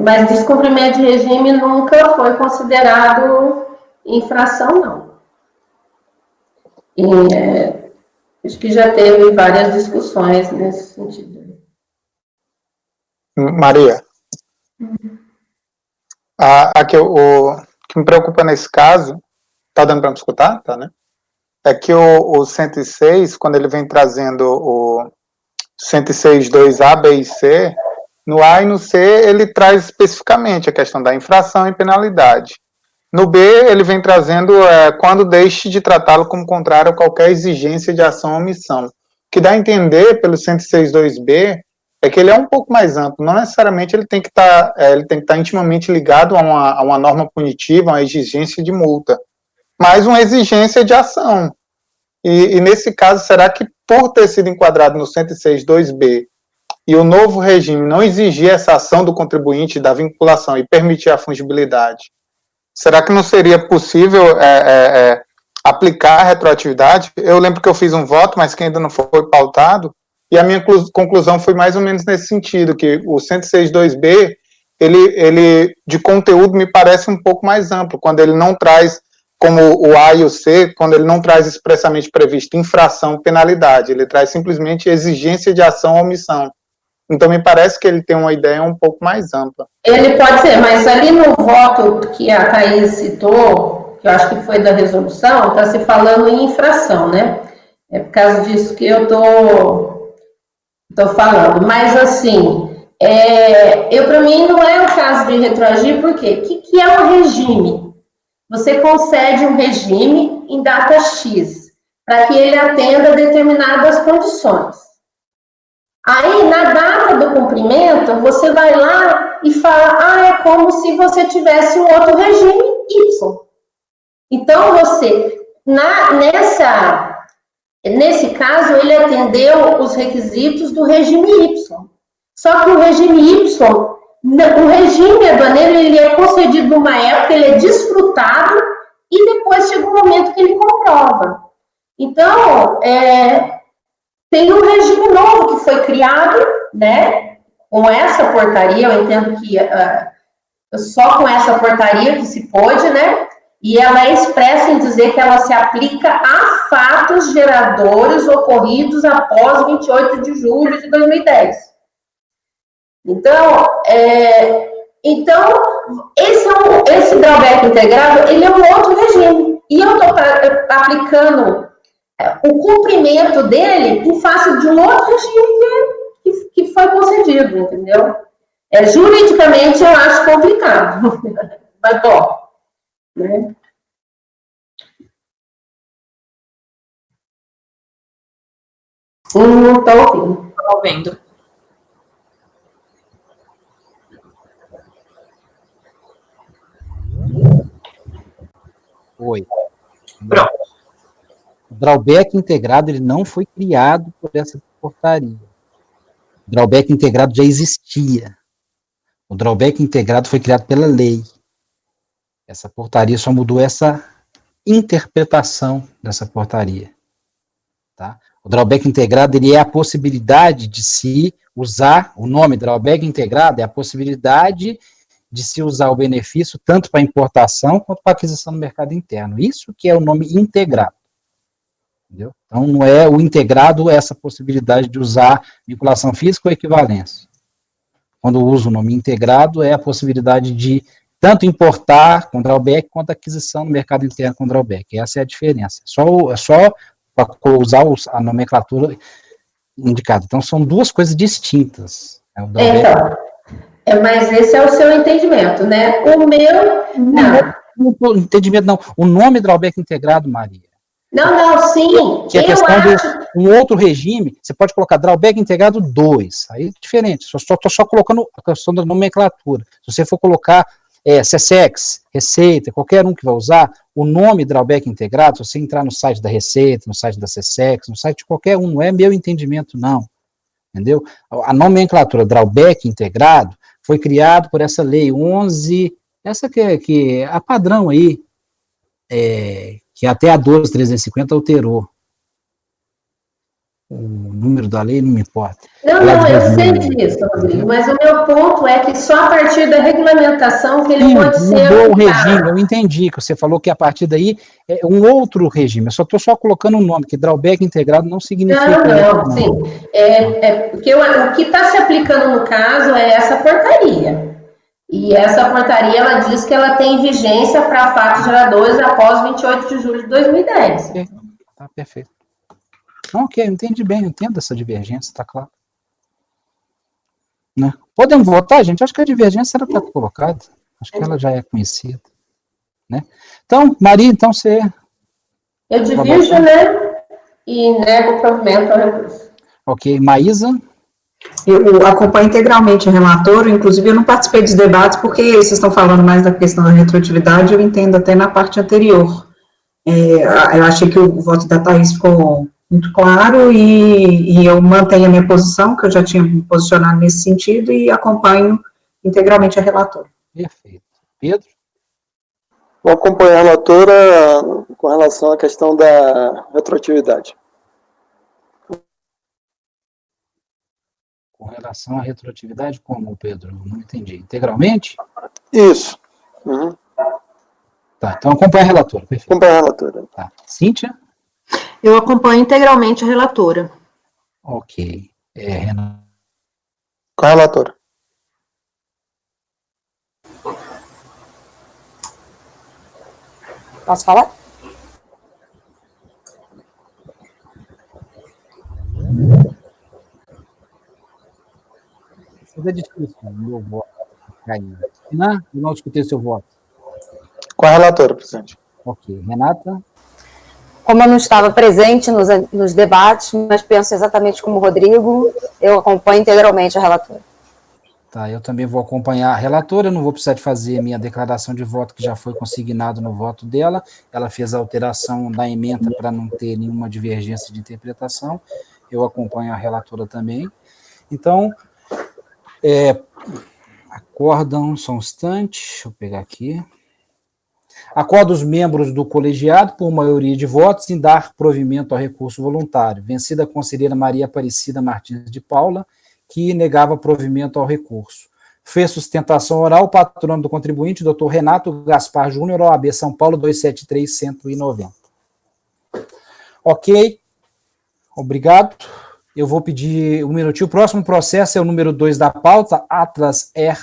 Mas descumprimento de regime nunca foi considerado infração, não. Acho que já teve várias discussões nesse sentido. Maria, o que me preocupa nesse caso, tá dando para me escutar? Tá, né? É que o 106, quando ele vem trazendo o 106.2A, B e C, no A e no C ele traz especificamente a questão da infração e penalidade. No B, ele vem trazendo quando deixe de tratá-lo como contrário a qualquer exigência de ação ou omissão. O que dá a entender pelo 106.2B é que ele é um pouco mais amplo. Não necessariamente ele tem que estar intimamente ligado a uma norma punitiva, a uma exigência de multa, mas uma exigência de ação. E nesse caso, será que por ter sido enquadrado no 106.2B e o novo regime não exigir essa ação do contribuinte da vinculação e permitir a fungibilidade, será que não seria possível aplicar a retroatividade? Eu lembro que eu fiz um voto, mas que ainda não foi pautado, e a minha conclusão foi mais ou menos nesse sentido, que o 106.2B, ele de conteúdo me parece um pouco mais amplo, quando ele não traz, como o A e o C, quando ele não traz expressamente previsto infração, penalidade, ele traz simplesmente exigência de ação ou omissão. Então, me parece que ele tem uma ideia um pouco mais ampla. Ele pode ser, mas ali no voto que a Thaís citou, que eu acho que foi da resolução, está se falando em infração, né? É por causa disso que eu tô falando. Mas, assim, para mim não é o caso de retroagir, por quê? O que é um regime? Você concede um regime em data X, para que ele atenda determinadas condições. Aí, na data do cumprimento, você vai lá e fala, é como se você tivesse um outro regime Y. Então, nesse caso, ele atendeu os requisitos do regime Y. Só que o regime Y, o regime aduaneiro, ele é concedido numa época, ele é desfrutado e depois chega um momento que ele comprova. Então, tem um regime novo que foi criado, né, com essa portaria, eu entendo que só com essa portaria que se pôde, né, e ela é expressa em dizer que ela se aplica a fatos geradores ocorridos após 28 de julho de 2010. Então, esse drawback integrado, ele é um outro regime, e eu estou aplicando o cumprimento dele em face de um outro regime que foi concedido, entendeu? Juridicamente, eu acho complicado. Mas, bom, né? Não estou ouvindo. Estou ouvindo. Oi. Pronto. O drawback integrado ele não foi criado por essa portaria. O drawback integrado já existia. O drawback integrado foi criado pela lei. Essa portaria só mudou essa interpretação dessa portaria. Tá? O drawback integrado ele é a possibilidade de se usar, o nome drawback integrado é a possibilidade de se usar o benefício tanto para importação quanto para aquisição no mercado interno. Isso que é o nome integrado. Entendeu? Então, não é o integrado, é essa possibilidade de usar vinculação física ou equivalência. Quando eu uso o nome integrado, é a possibilidade de tanto importar com drawback quanto aquisição no mercado interno com drawback. Essa é a diferença. É só para usar a nomenclatura indicada. Então, são duas coisas distintas. Então, mas esse é o seu entendimento, né? O meu, não. Não, entendimento não. O nome drawback integrado, Maria. Não, sim. Que é a questão de um outro regime, você pode colocar drawback integrado 2, aí é diferente, estou só colocando a questão da nomenclatura. Se você for colocar CSEX, Receita, qualquer um que vai usar, o nome drawback integrado, se você entrar no site da Receita, no site da CSEX, no site de qualquer um, não é meu entendimento, não. Entendeu? A nomenclatura drawback integrado foi criado por essa lei 11, essa que é a padrão aí, que até a 12.350 alterou. O número da lei não me importa. Não, eu sei disso, Rodrigo, mas o meu ponto é que só a partir da regulamentação que ele pode ser mudou o regime, eu entendi que você falou que a partir daí é um outro regime, eu só estou colocando um nome, que drawback integrado não significa... Não, sim. Porque o que está se aplicando no caso é essa portaria. E essa portaria, ela diz que ela tem vigência para fatos geradores após 28 de julho de 2010. Tá perfeito. Ok, eu entendi bem, eu entendo essa divergência, tá claro. Né? Podemos votar, gente? Acho que a divergência ela está colocada. Acho que ela já é conhecida. Né? Então, Maria, então você... Eu divirjo, né? E nego o provimento ao recurso. Ok, Maísa? Eu acompanho integralmente o relator, inclusive eu não participei dos debates, porque vocês estão falando mais da questão da retroatividade, eu entendo até na parte anterior. Eu achei que o voto da Thaís ficou muito claro e eu mantenho a minha posição, que eu já tinha me posicionado nesse sentido, e acompanho integralmente a relatora. Perfeito. Pedro? Vou acompanhar a relatora com relação à questão da retroatividade. Com relação à retroatividade, como, Pedro? Não entendi. Integralmente? Isso. Uhum. Tá, então acompanha a relatora. Perfeito. Acompanhar a relatora. Tá. Cíntia? Eu acompanho integralmente a relatora. Ok. Renan? Com a relatora. Posso falar? Isso é difícil, meu voto. Renan, eu não escutei seu voto. Com a relatora, presidente. Ok. Renata? Como eu não estava presente nos debates, mas penso exatamente como o Rodrigo, eu acompanho integralmente a relatora. Tá, eu também vou acompanhar a relatora, eu não vou precisar de fazer a minha declaração de voto, que já foi consignado no voto dela, ela fez a alteração da ementa para não ter nenhuma divergência de interpretação, eu acompanho a relatora também. Então, acordam, só um instante, deixa eu pegar aqui. Acorda os membros do colegiado, por maioria de votos, em dar provimento ao recurso voluntário, vencida a conselheira Maria Aparecida Martins de Paula, que negava provimento ao recurso. Fez sustentação oral o patrono do contribuinte, Dr. Renato Gaspar Júnior, OAB São Paulo 273-190. Ok, obrigado. Eu vou pedir um minutinho. O próximo processo é o número 2 da pauta, Atlas R,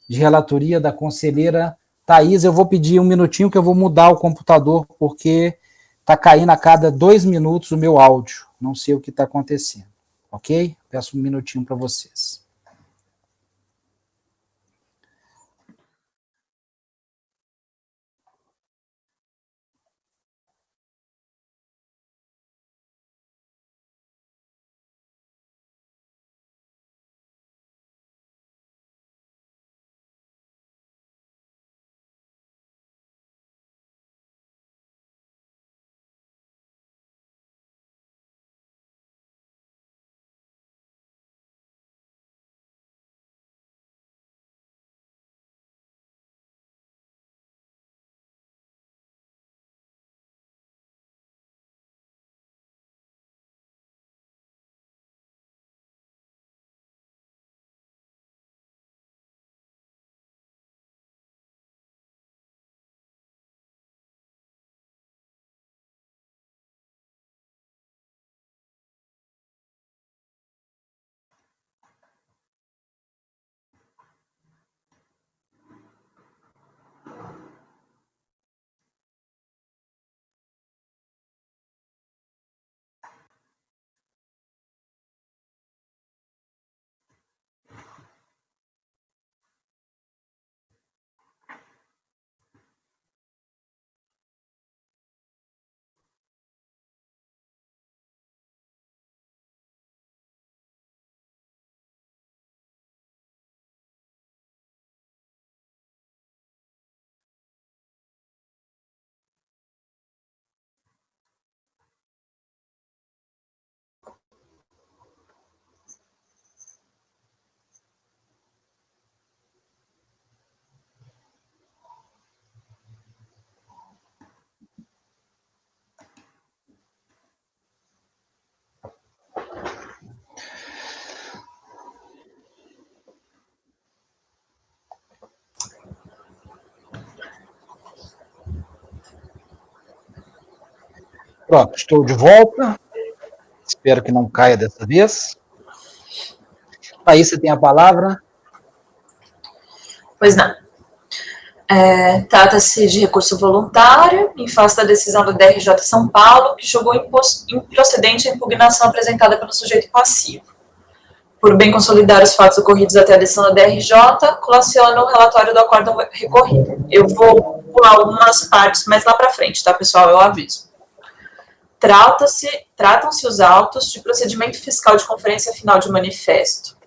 de relatoria da conselheira Thaís. Eu vou pedir um minutinho que eu vou mudar o computador, porque está caindo a cada 2 minutos o meu áudio. Não sei o que está acontecendo. Ok? Peço um minutinho para vocês. Pronto, estou de volta. Espero que não caia dessa vez. Aí você tem a palavra. Pois não. Trata-se de recurso voluntário, em face da decisão do DRJ São Paulo, que julgou improcedente a impugnação apresentada pelo sujeito passivo. Por bem consolidar os fatos ocorridos até a decisão da DRJ, colaciona o relatório do acórdão recorrido. Eu vou pular algumas partes mais lá para frente, tá, pessoal? Eu aviso. Tratam-se os autos de procedimento fiscal de conferência final de manifesto,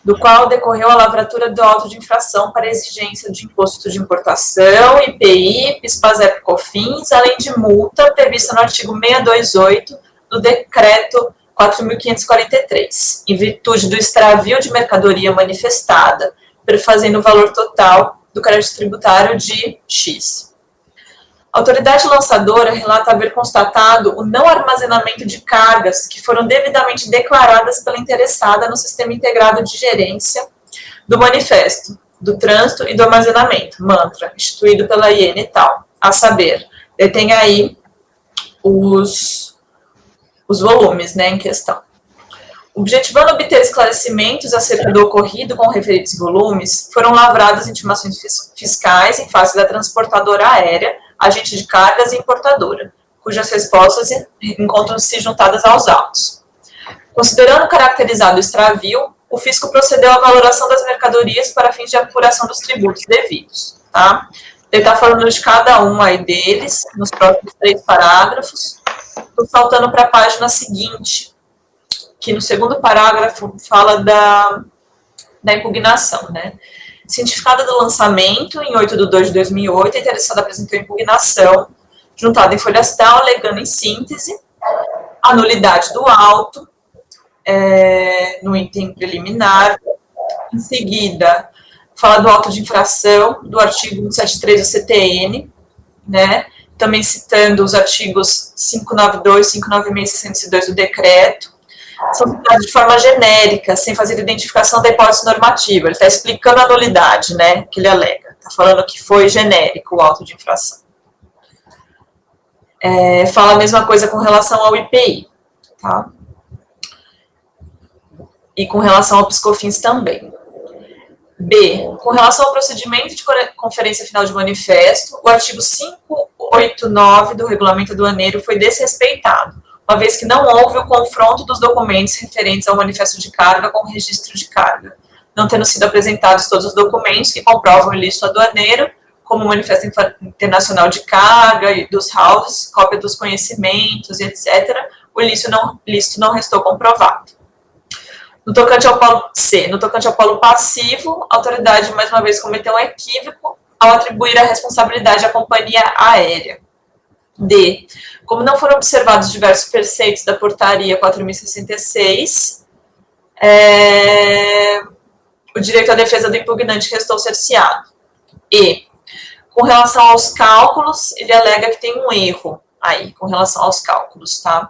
do qual decorreu a lavratura do auto de infração para exigência de imposto de importação, IPI, PIS/PASEP, COFINS, além de multa prevista no artigo 628 do decreto 4.543, em virtude do extravio de mercadoria manifestada, perfazendo o valor total do crédito tributário de X. A autoridade lançadora relata haver constatado o não armazenamento de cargas que foram devidamente declaradas pela interessada no Sistema Integrado de Gerência do Manifesto, do Trânsito e do Armazenamento, MANTRA, instituído pela IN e tal, a saber, detém aí os volumes, né, em questão. Objetivando obter esclarecimentos acerca do ocorrido com referidos volumes, foram lavradas intimações fiscais em face da transportadora aérea, agente de cargas e importadora, cujas respostas encontram-se juntadas aos autos. Considerando caracterizado o extravio, o fisco procedeu à valoração das mercadorias para fins de apuração dos tributos devidos, tá? Ele está falando de cada um aí deles, nos próximos 3 parágrafos. Estou saltando para a página seguinte, que no segundo parágrafo fala da impugnação, né? Cientificada do lançamento, em 8/2/2008, a interessada apresentou impugnação, juntada em folhas tal, alegando em síntese a nulidade do auto, no item preliminar. Em seguida, fala do auto de infração, do artigo 173 do CTN, né? Também citando os artigos 592, 596 e 602 do decreto. São citados de forma genérica, sem fazer identificação da hipótese normativa. Ele está explicando a nulidade, né, que ele alega. Está falando que foi genérico o auto de infração. Fala a mesma coisa com relação ao IPI, tá? E com relação ao PIS/COFINS também. B. Com relação ao procedimento de conferência final de manifesto, o artigo 589 do Regulamento Aduaneiro foi desrespeitado, uma vez que não houve o confronto dos documentos referentes ao manifesto de carga com o registro de carga, não tendo sido apresentados todos os documentos que comprovam o ilícito aduaneiro, como o manifesto internacional de carga e dos houses, cópia dos conhecimentos, etc., o ilícito não restou comprovado. No tocante ao polo passivo, a autoridade, mais uma vez, cometeu um equívoco ao atribuir a responsabilidade à companhia aérea. D. Como não foram observados diversos preceitos da portaria 4.066, o direito à defesa do impugnante restou cerceado. E. Com relação aos cálculos, ele alega que tem um erro aí, com relação aos cálculos, tá?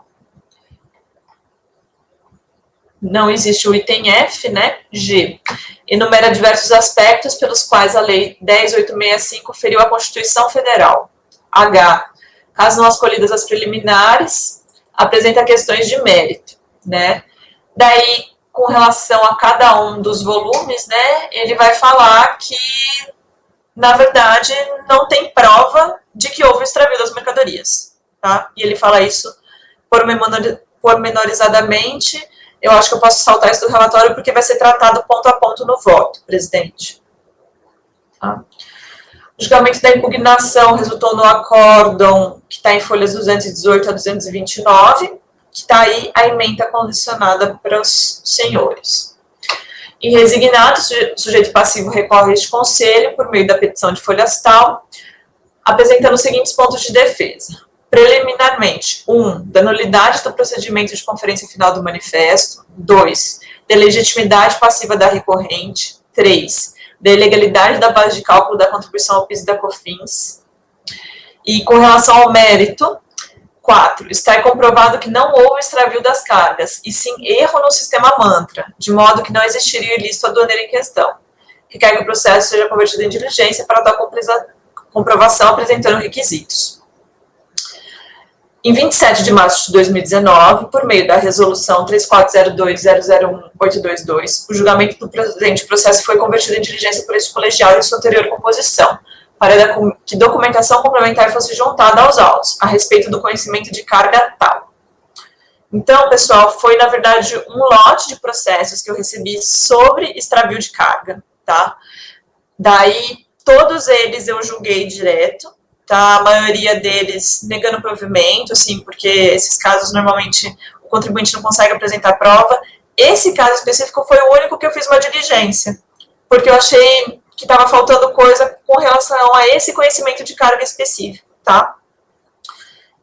Não existe o item F, né? G. Enumera diversos aspectos pelos quais a Lei 10.865 feriu a Constituição Federal. H. Caso não escolhidas as preliminares, apresenta questões de mérito, né? Daí, com relação a cada um dos volumes, né, ele vai falar que, na verdade, não tem prova de que houve o extravio das mercadorias, tá? E ele fala isso pormenorizadamente. Eu acho que eu posso saltar isso do relatório porque vai ser tratado ponto a ponto no voto, presidente. Tá? O julgamento da impugnação resultou no acórdão que está em folhas 218 a 229, que está aí a ementa condicionada para os senhores. Em resignado, o sujeito passivo recorre a este conselho por meio da petição de folhas tal, apresentando os seguintes pontos de defesa. Preliminarmente, 1. Da nulidade do procedimento de conferência final do manifesto. 2. Da legitimidade passiva da recorrente. 3. Da ilegalidade da base de cálculo da contribuição ao PIS e da COFINS. E com relação ao mérito, 4. Está comprovado que não houve extravio das cargas, e sim erro no sistema mantra, de modo que não existiria o ilícito aduaneiro em questão. Requer que o processo seja convertido em diligência para tal comprovação apresentando requisitos. Em 27 de março de 2019, por meio da resolução 3402-001-822, o julgamento do presente processo foi convertido em diligência por este colegial em sua anterior composição, para que documentação complementar fosse juntada aos autos, a respeito do conhecimento de carga tal. Então, pessoal, foi, na verdade, um lote de processos que eu recebi sobre extravio de carga, tá? Daí, todos eles eu julguei direto, tá? A maioria deles negando provimento, assim, porque esses casos, normalmente, o contribuinte não consegue apresentar prova. Esse caso específico foi o único que eu fiz uma diligência, porque eu achei que estava faltando coisa com relação a esse conhecimento de carga específico, tá?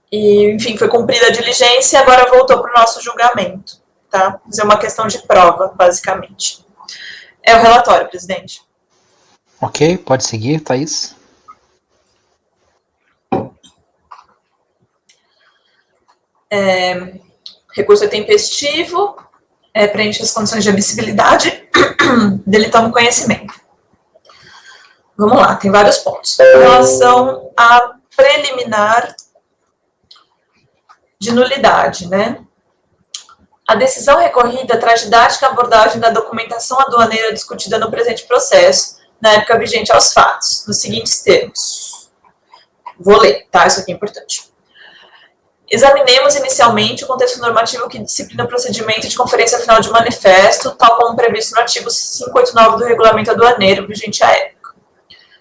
E, enfim, foi cumprida a diligência e agora voltou para o nosso julgamento, tá? Mas é uma questão de prova, basicamente. É o relatório, presidente. Ok, pode seguir, Thaís. Recurso é tempestivo, preenche as condições de admissibilidade, delitando conhecimento. Vamos lá, tem vários pontos. Em relação a preliminar de nulidade, né? A decisão recorrida traz didática abordagem da documentação aduaneira discutida no presente processo, na época vigente aos fatos, nos seguintes termos. Vou ler, tá? Isso aqui é importante. Examinemos inicialmente o contexto normativo que disciplina o procedimento de conferência final de manifesto, tal como previsto no artigo 589 do Regulamento Aduaneiro, vigente à época.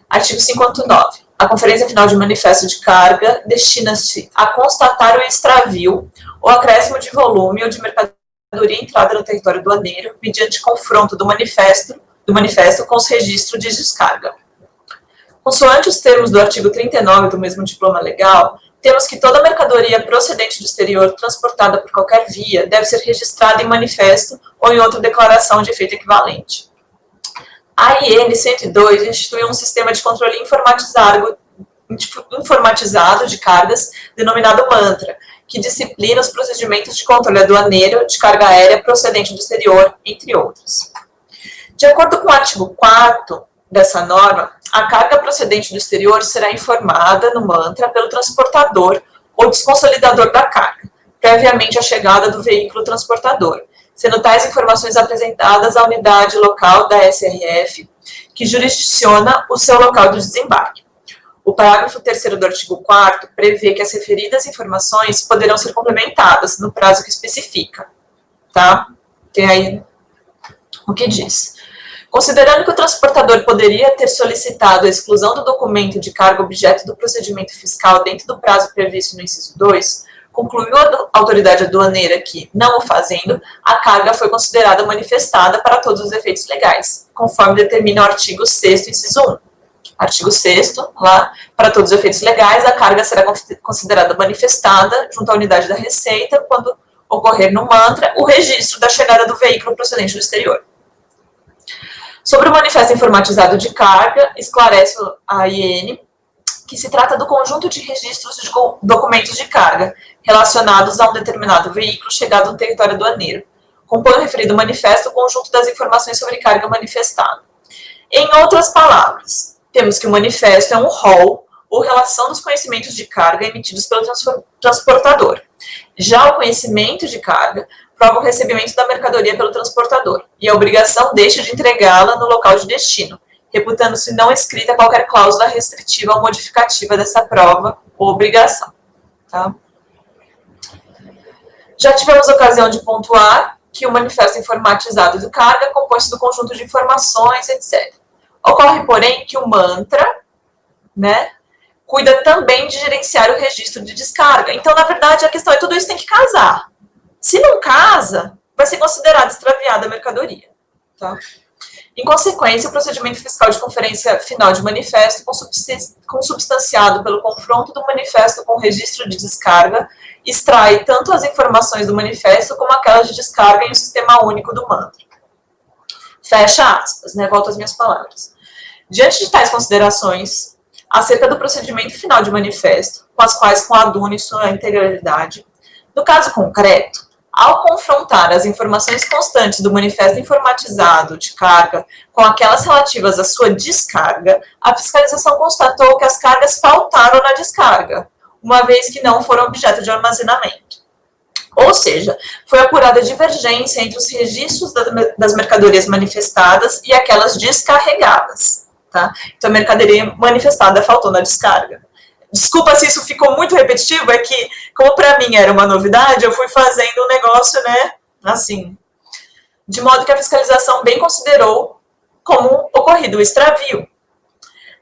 Artigo 589. A conferência final de manifesto de carga destina-se a constatar o extravio ou acréscimo de volume ou de mercadoria entrada no território aduaneiro mediante confronto do manifesto com os registros de descarga. Consoante os termos do artigo 39 do mesmo diploma legal, temos que toda mercadoria procedente do exterior transportada por qualquer via deve ser registrada em manifesto ou em outra declaração de efeito equivalente. A IN 102 instituiu um sistema de controle informatizado de cargas, denominado MANTRA, que disciplina os procedimentos de controle aduaneiro de carga aérea procedente do exterior, entre outros. De acordo com o artigo 4º dessa norma, a carga procedente do exterior será informada no MANTRA pelo transportador ou desconsolidador da carga, previamente à chegada do veículo transportador, sendo tais informações apresentadas à unidade local da SRF, que jurisdiciona o seu local de desembarque. O parágrafo 3º do artigo 4º prevê que as referidas informações poderão ser complementadas no prazo que especifica, tá? Tem aí o que diz. Considerando que o transportador poderia ter solicitado a exclusão do documento de carga objeto do procedimento fiscal dentro do prazo previsto no inciso 2, concluiu a autoridade aduaneira que, não o fazendo, a carga foi considerada manifestada para todos os efeitos legais, conforme determina o artigo 6º, inciso 1. Artigo 6º, lá, para todos os efeitos legais, a carga será considerada manifestada junto à unidade da Receita quando ocorrer no MANTRA o registro da chegada do veículo procedente do exterior. Sobre o manifesto informatizado de carga, esclarece a IN que se trata do conjunto de registros de documentos de carga relacionados a um determinado veículo chegado no território aduaneiro. Compõe o referido manifesto o conjunto das informações sobre carga manifestada. Em outras palavras, temos que o manifesto é um rol ou relação dos conhecimentos de carga emitidos pelo transportador. Já o conhecimento de carga prova o recebimento da mercadoria pelo transportador e a obrigação deste de entregá-la no local de destino, reputando-se não escrita qualquer cláusula restritiva ou modificativa dessa prova ou obrigação. Tá? Já tivemos ocasião de pontuar que o manifesto informatizado de carga compõe-se do conjunto de informações, etc. Ocorre, porém, que o MANTRA, né, cuida também de gerenciar o registro de descarga. Então, na verdade, a questão é tudo isso tem que casar. Se não casa, vai ser considerada extraviada a mercadoria. Tá? Em consequência, o procedimento fiscal de conferência final de manifesto, consubstanciado pelo confronto do manifesto com o registro de descarga, extrai tanto as informações do manifesto como aquelas de descarga em um sistema único do MANTRA. Fecha aspas, né? Volto às minhas palavras. Diante de tais considerações, acerca do procedimento final de manifesto, com as quais coaduna em sua integralidade, no caso concreto, ao confrontar as informações constantes do manifesto informatizado de carga com aquelas relativas à sua descarga, a fiscalização constatou que as cargas faltaram na descarga, uma vez que não foram objeto de armazenamento. Ou seja, foi apurada divergência entre os registros das mercadorias manifestadas e aquelas descarregadas. Tá? Então, a mercadoria manifestada faltou na descarga. Desculpa se isso ficou muito repetitivo, é que, como para mim era uma novidade, eu fui fazendo um negócio, né, assim, de modo que a fiscalização bem considerou como ocorrido o extravio.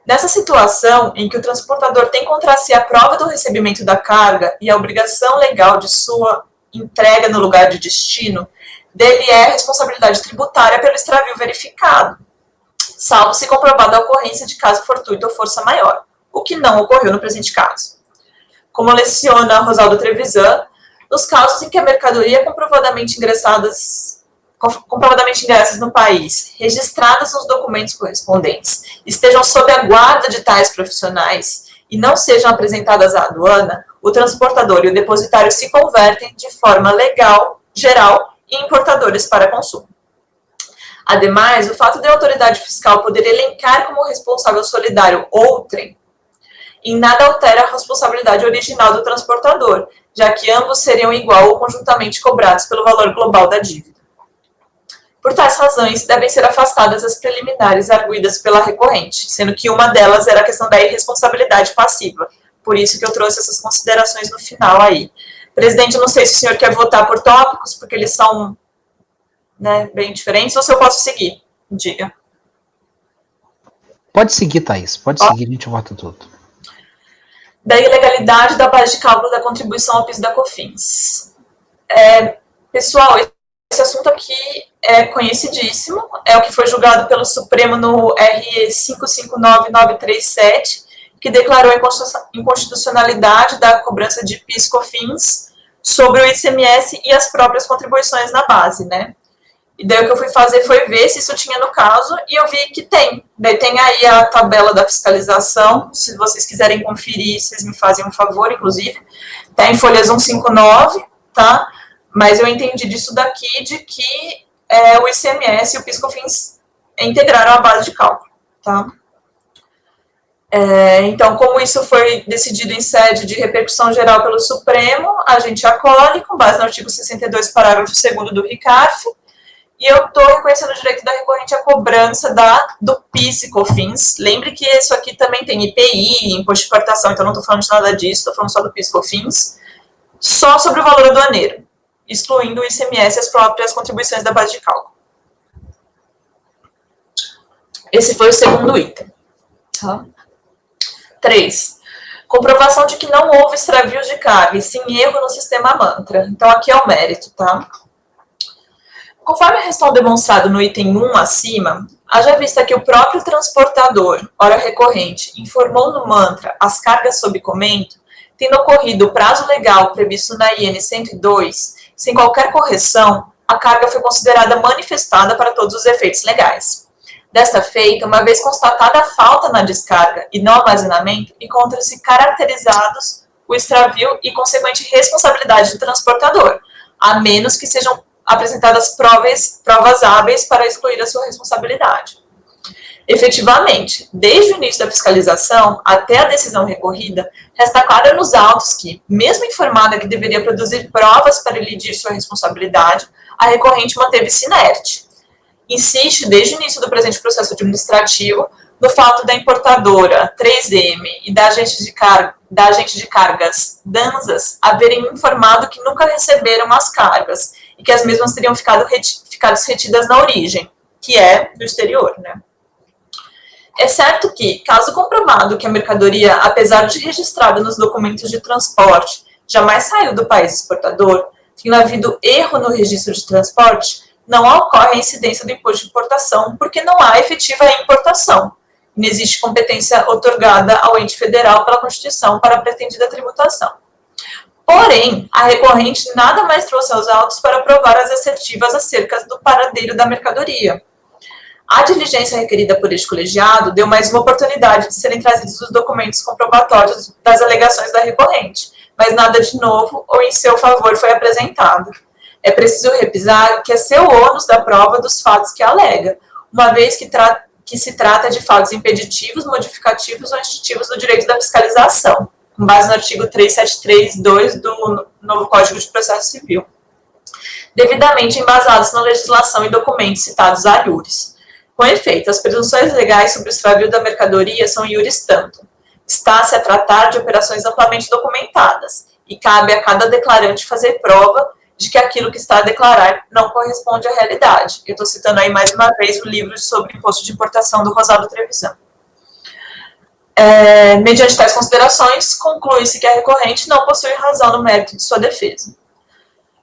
Nessa situação, em que o transportador tem contra si a prova do recebimento da carga e a obrigação legal de sua entrega no lugar de destino, dele é a responsabilidade tributária pelo extravio verificado, salvo se comprovada a ocorrência de caso fortuito ou força maior, o que não ocorreu no presente caso. Como leciona Rosaldo Trevisan, nos casos em que a mercadoria comprovadamente ingressas no país, registradas nos documentos correspondentes, estejam sob a guarda de tais profissionais e não sejam apresentadas à aduana, o transportador e o depositário se convertem de forma legal, geral, em importadores para consumo. Ademais, o fato de a autoridade fiscal poder elencar como responsável solidário outrem, em nada altera a responsabilidade original do transportador, já que ambos seriam igual ou conjuntamente cobrados pelo valor global da dívida. Por tais razões, devem ser afastadas as preliminares arguidas pela recorrente, sendo que uma delas era a questão da irresponsabilidade passiva. Por isso que eu trouxe essas considerações no final aí. Presidente, eu não sei se o senhor quer votar por tópicos, porque eles são, né, bem diferentes, ou se eu posso seguir. Diga. Pode seguir, Thaís. Pode seguir, a gente vota tudo. Da ilegalidade da base de cálculo da contribuição ao PIS da COFINS. Pessoal, esse assunto aqui é conhecidíssimo, é o que foi julgado pelo Supremo no RE 559937, que declarou a inconstitucionalidade da cobrança de PIS/COFINS sobre o ICMS e as próprias contribuições na base, né? E daí o que eu fui fazer foi ver se isso tinha no caso, e eu vi que tem. Daí tem aí a tabela da fiscalização, se vocês quiserem conferir, vocês me fazem um favor, inclusive. Tá em folhas 159, tá? Mas eu entendi disso daqui, de que o ICMS e o PIS/COFINS integraram a base de cálculo, tá? Então, como isso foi decidido em sede de repercussão geral pelo Supremo, a gente acolhe, com base no artigo 62, parágrafo 2º do RICARF, e eu estou reconhecendo o direito da recorrente à cobrança do PIS e COFINS. Lembre que isso aqui também tem IPI, imposto de importação, então não estou falando de nada disso, estou falando só do PIS e COFINS, só sobre o valor aduaneiro, excluindo o ICMS e as próprias contribuições da base de cálculo. Esse foi o segundo item. Tá? 3. Comprovação de que não houve extravios de carga, e sim erro no sistema mantra. Então, aqui é o mérito, tá? Conforme a questão demonstrado no item 1 acima, haja vista que o próprio transportador, ora recorrente, informou no mantra as cargas sob comento, tendo ocorrido o prazo legal previsto na IN 102, sem qualquer correção, a carga foi considerada manifestada para todos os efeitos legais. Desta feita, uma vez constatada a falta na descarga e no armazenamento, encontram-se caracterizados o extravio e consequente responsabilidade do transportador, a menos que sejam apresentadas provas hábeis para excluir a sua responsabilidade. Efetivamente, desde o início da fiscalização até a decisão recorrida, resta claro nos autos que, mesmo informada que deveria produzir provas para elidir sua responsabilidade, a recorrente manteve-se inerte. Insiste, desde o início do presente processo administrativo, no fato da importadora 3M e da agente de cargas DANSAS haverem informado que nunca receberam as cargas e que as mesmas teriam ficado retidas na origem, que é do exterior, né? É certo que, caso comprovado que a mercadoria, apesar de registrada nos documentos de transporte, jamais saiu do país exportador, tendo havido erro no registro de transporte, não ocorre a incidência do imposto de importação, porque não há efetiva importação. Não existe competência outorgada ao ente federal pela Constituição para a pretendida tributação. Porém, a recorrente nada mais trouxe aos autos para provar as assertivas acerca do paradeiro da mercadoria. A diligência requerida por este colegiado deu mais uma oportunidade de serem trazidos os documentos comprobatórios das alegações da recorrente, mas nada de novo ou em seu favor foi apresentado. É preciso repisar que é seu ônus da prova dos fatos que alega, uma vez que se trata de fatos impeditivos, modificativos ou institutivos do direito da fiscalização. com base no artigo 373.2 do novo Código de Processo Civil, devidamente embasados na legislação e documentos citados a iuris. Com efeito, as presunções legais sobre o extravio da mercadoria são iuris tanto. Está-se a tratar de operações amplamente documentadas, e cabe a cada declarante fazer prova de que aquilo que está a declarar não corresponde à realidade. Eu estou citando aí mais uma vez o livro sobre imposto de importação do Rosado Trevisan. Mediante tais considerações, conclui-se que a recorrente não possui razão no mérito de sua defesa.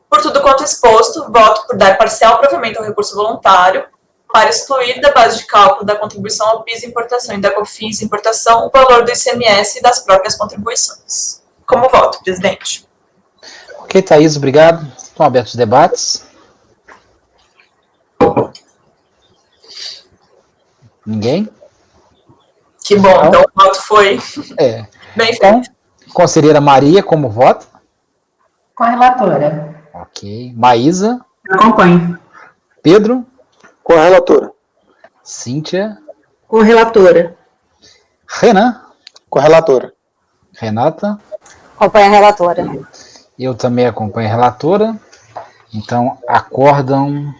Por tudo quanto exposto, voto por dar parcial provimento ao recurso voluntário para excluir da base de cálculo da contribuição ao PIS importação e da COFINS importação o valor do ICMS e das próprias contribuições. Como voto, presidente? Ok, Thaís, obrigado. Estão abertos os debates. Ninguém? Que bom, então o voto foi bem feito. Então, conselheira Maria, como vota? Com a relatora. Ok. Maísa? Acompanho. Pedro? Com a relatora. Cíntia? Com a relatora. Renan? Com a relatora. Renata? Acompanho a relatora. Eu também acompanho a relatora. Então, acordam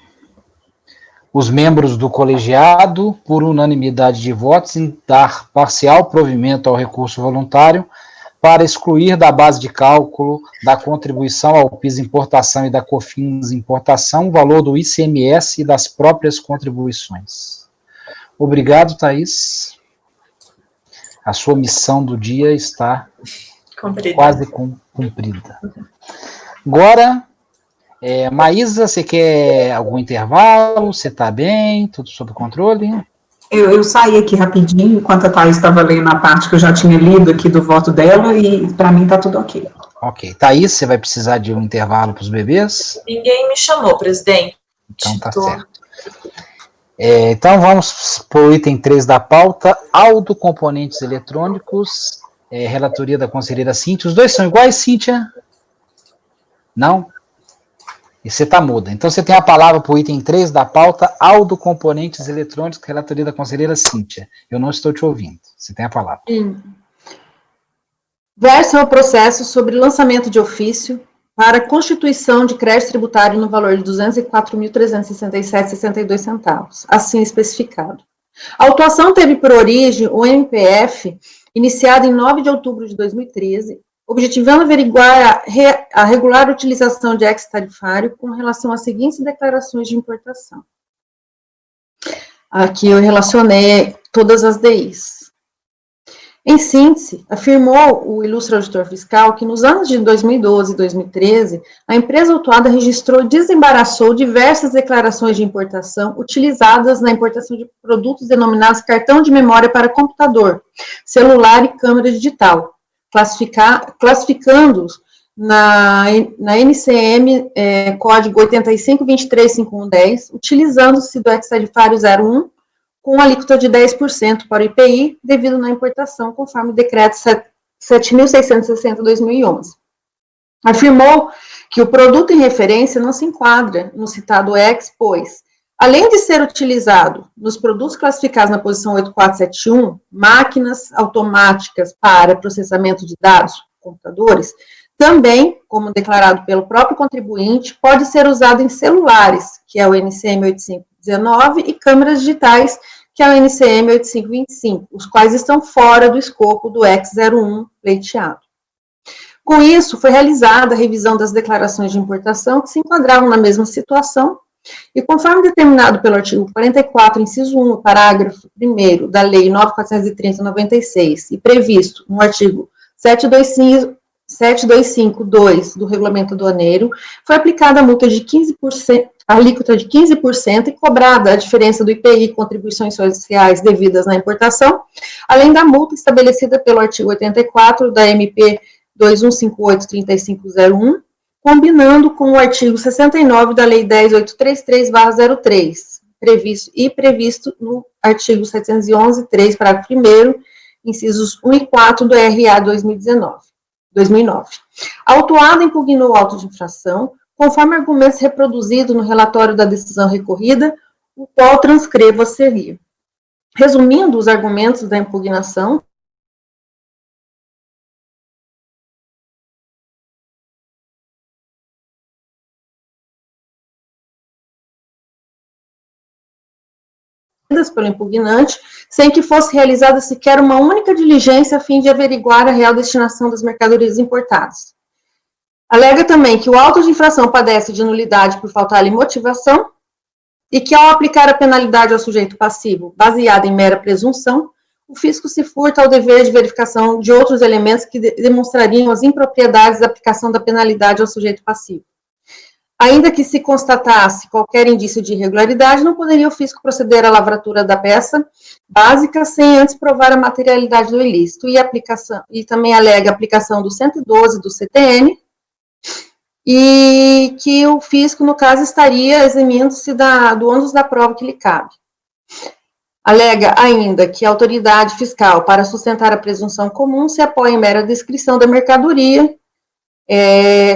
os membros do colegiado, por unanimidade de votos, em dar parcial provimento ao recurso voluntário para excluir da base de cálculo da contribuição ao PIS importação e da COFINS importação o valor do ICMS e das próprias contribuições. Obrigado, Thaís. A sua missão do dia está quase cumprida. Agora, Maísa, você quer algum intervalo? Você está bem? Tudo sob controle? Eu saí aqui rapidinho, enquanto a Thaís estava lendo a parte que eu já tinha lido aqui do voto dela, e para mim está tudo ok. Ok. Thaís, você vai precisar de um intervalo para os bebês? Ninguém me chamou, presidente. Então tá certo. Então vamos para o item 3 da pauta, autocomponentes eletrônicos, relatoria da conselheira Cíntia. Os dois são iguais, Cíntia? Não? E você está muda. Então você tem a palavra para o item 3 da pauta, autocomponentes eletrônicos, relatoria da conselheira Cíntia. Eu não estou te ouvindo. Você tem a palavra. Versa ao processo sobre lançamento de ofício para constituição de crédito tributário no valor de R$ 204.367,62, assim especificado. A autuação teve por origem o MPF, iniciado em 9 de outubro de 2013, objetivando averiguar a regular utilização de ex-tarifário com relação às seguintes declarações de importação. Aqui eu relacionei todas as DIs. Em síntese, afirmou o ilustre auditor fiscal que nos anos de 2012 e 2013, a empresa autuada registrou e desembaraçou diversas declarações de importação utilizadas na importação de produtos denominados cartão de memória para computador, celular e câmera digital, classificando-os na NCM código 85235110, utilizando-se do ex-tarifário 01, com alíquota de 10% para o IPI, devido na importação, conforme o decreto 7.660/2011. Afirmou que o produto em referência não se enquadra no citado ex, pois, além de ser utilizado nos produtos classificados na posição 8471, máquinas automáticas para processamento de dados, computadores, também, como declarado pelo próprio contribuinte, pode ser usado em celulares, que é o NCM 8519, e câmeras digitais, que é o NCM 8525, os quais estão fora do escopo do X01 pleiteado. Com isso, foi realizada a revisão das declarações de importação que se enquadravam na mesma situação, e conforme determinado pelo artigo 44, inciso 1, parágrafo 1º da Lei 9.430/96, e previsto no artigo 725.2 do Regulamento Aduaneiro, foi aplicada a multa de 15%, a alíquota de 15% e cobrada a diferença do IPI e contribuições sociais devidas na importação, além da multa estabelecida pelo artigo 84 da MP 2158/3501, combinando com o artigo 69 da Lei 10.833/03, previsto no artigo 711.3, parágrafo 1º, incisos 1 e 4 do RA 2009. A autuada impugnou o auto de infração, conforme argumentos reproduzidos no relatório da decisão recorrida, o qual transcrevo a seguir. Resumindo os argumentos da impugnação, pelo impugnante, sem que fosse realizada sequer uma única diligência a fim de averiguar a real destinação das mercadorias importadas. Alega também que o auto de infração padece de nulidade por faltar-lhe motivação e que, ao aplicar a penalidade ao sujeito passivo, baseada em mera presunção, o fisco se furta ao dever de verificação de outros elementos que demonstrariam as impropriedades da aplicação da penalidade ao sujeito passivo. Ainda que se constatasse qualquer indício de irregularidade, não poderia o fisco proceder à lavratura da peça básica sem antes provar a materialidade do ilícito, e também alega a aplicação do 112 do CTN, e que o fisco, no caso, estaria eximindo-se do ônus da prova que lhe cabe. Alega ainda que a autoridade fiscal, para sustentar a presunção comum, se apoia em mera descrição da mercadoria,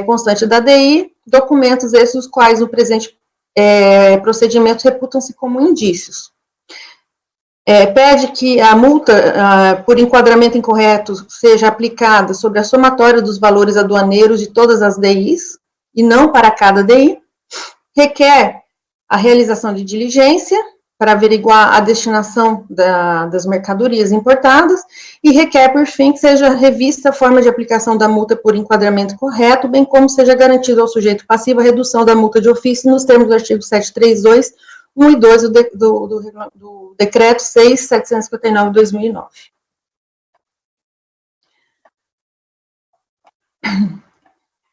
constante da DI, documentos esses os quais o presente procedimento reputam-se como indícios. Pede que a multa por enquadramento incorreto seja aplicada sobre a somatória dos valores aduaneiros de todas as DIs, e não para cada DI. Requer a realização de diligência para averiguar a destinação das mercadorias importadas, e requer, por fim, que seja revista a forma de aplicação da multa por enquadramento correto, bem como seja garantido ao sujeito passivo a redução da multa de ofício nos termos do artigo 732, 1 e 2 do Decreto 6.759 de 2009.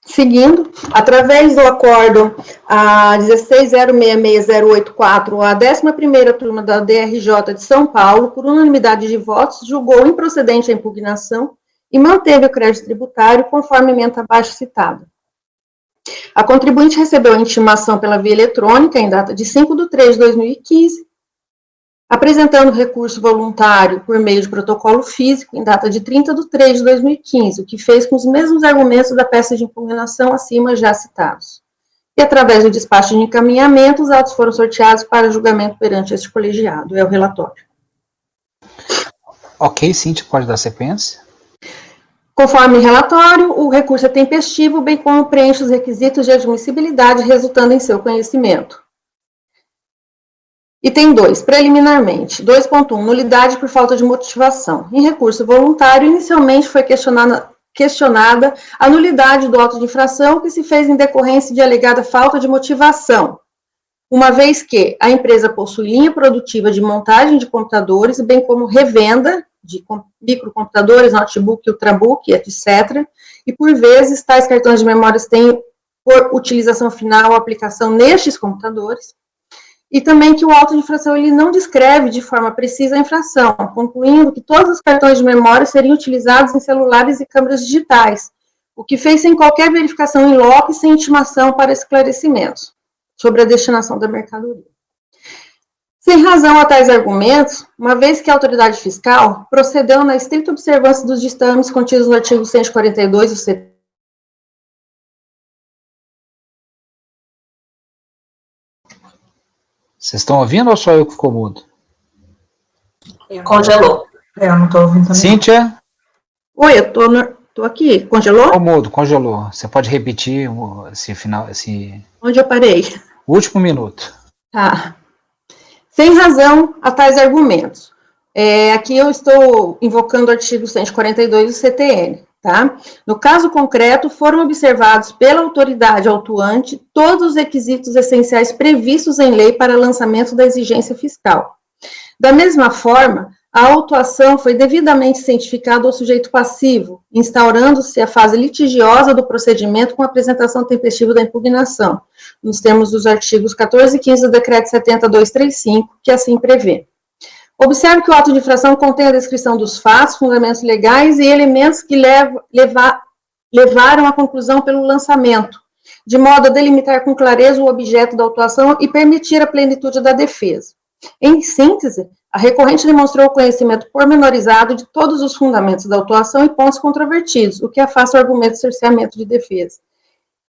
Seguindo, através do acordo a 16066084, a 11ª turma da DRJ de São Paulo, por unanimidade de votos, julgou improcedente a impugnação e manteve o crédito tributário conforme a ementa abaixo citada. A contribuinte recebeu a intimação pela via eletrônica em data de 5/3/2015, apresentando recurso voluntário por meio de protocolo físico em data de 30/3/2015, o que fez com os mesmos argumentos da peça de impugnação acima já citados. E, através do despacho de encaminhamento, os autos foram sorteados para julgamento perante este colegiado. É o relatório. Ok, Cíntia, pode dar sequência? Conforme relatório, o recurso é tempestivo, bem como preenche os requisitos de admissibilidade, resultando em seu conhecimento. Item 2, preliminarmente, 2.1, nulidade por falta de motivação. Em recurso voluntário, inicialmente foi questionada a nulidade do auto de infração, que se fez em decorrência de alegada falta de motivação, uma vez que a empresa possui linha produtiva de montagem de computadores, bem como revenda de microcomputadores, notebook, ultrabook, etc., e por vezes tais cartões de memórias têm por utilização final a aplicação nestes computadores, e também que o auto de infração ele não descreve de forma precisa a infração, concluindo que todos os cartões de memória seriam utilizados em celulares e câmeras digitais, o que fez sem qualquer verificação em loco e sem intimação para esclarecimentos sobre a destinação da mercadoria. Sem razão a tais argumentos, uma vez que a autoridade fiscal procedeu na estrita observância dos ditames contidos no artigo 142 do CT, Vocês estão ouvindo ou só eu que ficou mudo? Congelou. Eu não estou ouvindo também. Cíntia? Oi, eu tô aqui. Congelou? Ficou mudo, congelou. Você pode repetir esse final, Onde eu parei? último minuto. Tá. Sem razão a tais argumentos. Aqui eu estou invocando o artigo 142 do CTN, tá? No caso concreto, foram observados pela autoridade autuante todos os requisitos essenciais previstos em lei para lançamento da exigência fiscal. Da mesma forma, a autuação foi devidamente cientificada ao sujeito passivo, instaurando-se a fase litigiosa do procedimento com a apresentação tempestiva da impugnação, nos termos dos artigos 14 e 15 do Decreto 70.235, que assim prevê. Observe que o auto de infração contém a descrição dos fatos, fundamentos legais e elementos que levaram à conclusão pelo lançamento, de modo a delimitar com clareza o objeto da autuação e permitir a plenitude da defesa. Em síntese, a recorrente demonstrou o conhecimento pormenorizado de todos os fundamentos da autuação e pontos controvertidos, o que afasta o argumento de cerceamento de defesa.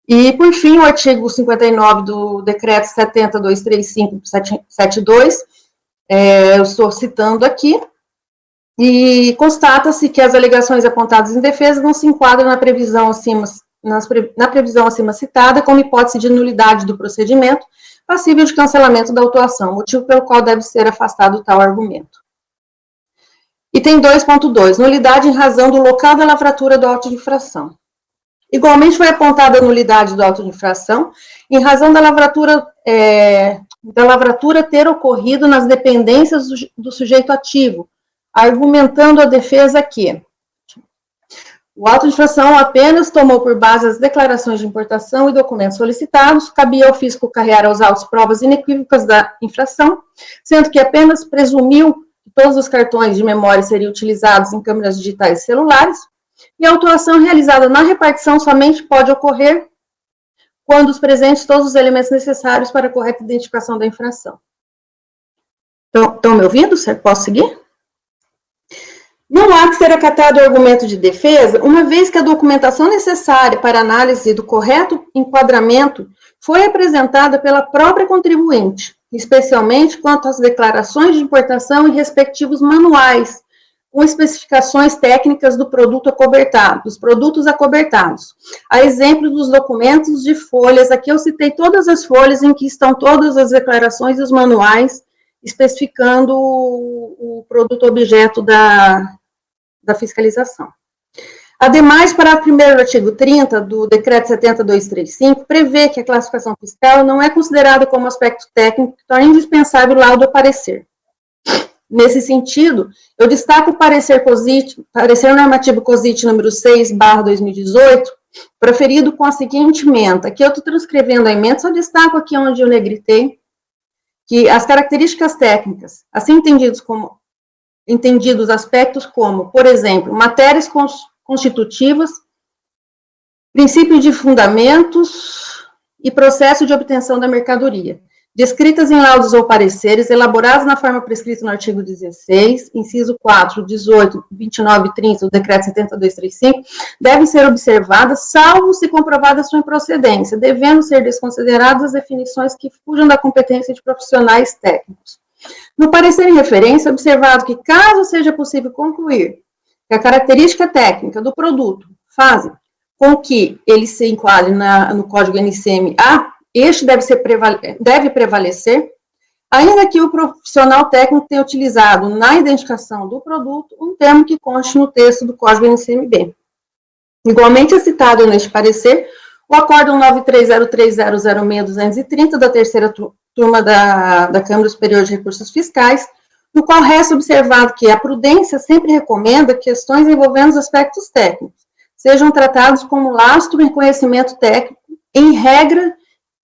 E, por fim, o artigo 59 do Decreto 70.235/72, eu estou citando aqui, e constata-se que as alegações apontadas em defesa não se enquadram na previsão acima citada como hipótese de nulidade do procedimento, passível de cancelamento da autuação, motivo pelo qual deve ser afastado tal argumento. Item 2.2, nulidade em razão do local da lavratura do auto de infração. Igualmente foi apontada a nulidade do auto de infração em razão da lavratura ter ocorrido nas dependências do sujeito ativo, argumentando a defesa que o auto de infração apenas tomou por base as declarações de importação e documentos solicitados, cabia ao fisco carregar aos autos provas inequívocas da infração, sendo que apenas presumiu que todos os cartões de memória seriam utilizados em câmeras digitais e celulares, e a autuação realizada na repartição somente pode ocorrer quando os presentes todos os elementos necessários para a correta identificação da infração. Estão me ouvindo? Posso seguir? Não há que ser acatado o argumento de defesa, uma vez que a documentação necessária para análise do correto enquadramento foi apresentada pela própria contribuinte, especialmente quanto às declarações de importação e respectivos manuais, com especificações técnicas do produto acobertado, dos produtos acobertados. A exemplo dos documentos de folhas, aqui eu citei todas as folhas em que estão todas as declarações e os manuais, especificando o produto objeto da fiscalização. Ademais, parágrafo 1º do artigo 30 do Decreto 70.235, prevê que a classificação fiscal não é considerada como aspecto técnico que torna indispensável o laudo ou parecer. Nesse sentido, eu destaco o parecer normativo COSIT número 6/2018, proferido com a seguinte ementa, que eu estou transcrevendo a ementa, só destaco aqui onde eu negritei, que as características técnicas, assim entendidos aspectos como, por exemplo, matérias constitutivas, princípio de fundamentos e processo de obtenção da mercadoria, descritas em laudos ou pareceres, elaborados na forma prescrita no artigo 16, inciso 4, 18, 29 e 30 do Decreto 70.235, devem ser observadas, salvo se comprovada sua improcedência, devendo ser desconsideradas as definições que fujam da competência de profissionais técnicos. No parecer em referência, observado que, caso seja possível concluir que a característica técnica do produto faz com que ele se enquadre no código NCM-A, este deve prevalecer, ainda que o profissional técnico tenha utilizado na identificação do produto um termo que conste no texto do código NCM-B. Igualmente é citado neste parecer o Acórdão 9303006230 da terceira turma da Câmara Superior de Recursos Fiscais, no qual resta observado que a prudência sempre recomenda que questões envolvendo os aspectos técnicos sejam tratados como lastro em conhecimento técnico, em regra,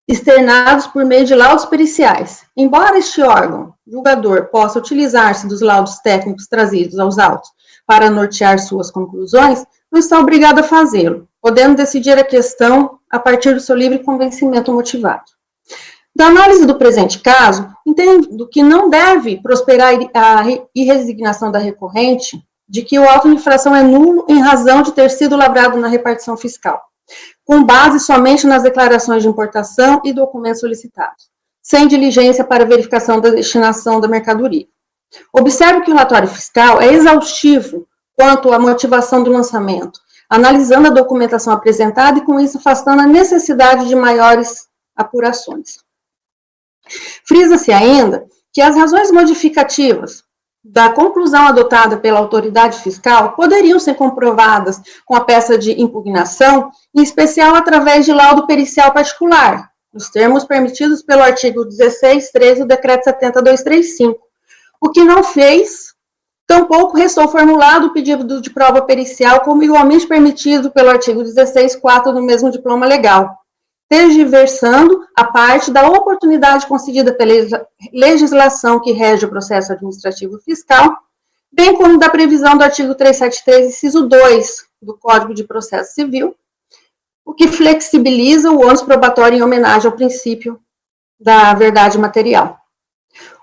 externados por meio de laudos periciais. Embora este órgão, julgador, possa utilizar-se dos laudos técnicos trazidos aos autos para nortear suas conclusões, não está obrigado a fazê-lo, podendo decidir a questão a partir do seu livre convencimento motivado. Da análise do presente caso, entendo que não deve prosperar a irresignação da recorrente de que o auto de infração é nulo em razão de ter sido lavrado na repartição fiscal, com base somente nas declarações de importação e documentos solicitados, sem diligência para verificação da destinação da mercadoria. Observe que o relatório fiscal é exaustivo quanto à motivação do lançamento, analisando a documentação apresentada e, com isso, afastando a necessidade de maiores apurações. Frisa-se ainda que as razões modificativas da conclusão adotada pela autoridade fiscal poderiam ser comprovadas com a peça de impugnação, em especial através de laudo pericial particular, nos termos permitidos pelo artigo 16.13 do Decreto 70.235, o que não fez, tampouco restou formulado o pedido de prova pericial, como igualmente permitido pelo artigo 16.4 do mesmo diploma legal, tergiversando a parte da oportunidade concedida pela legislação que rege o processo administrativo fiscal, bem como da previsão do artigo 373, inciso 2 do Código de Processo Civil, o que flexibiliza o ônus probatório em homenagem ao princípio da verdade material.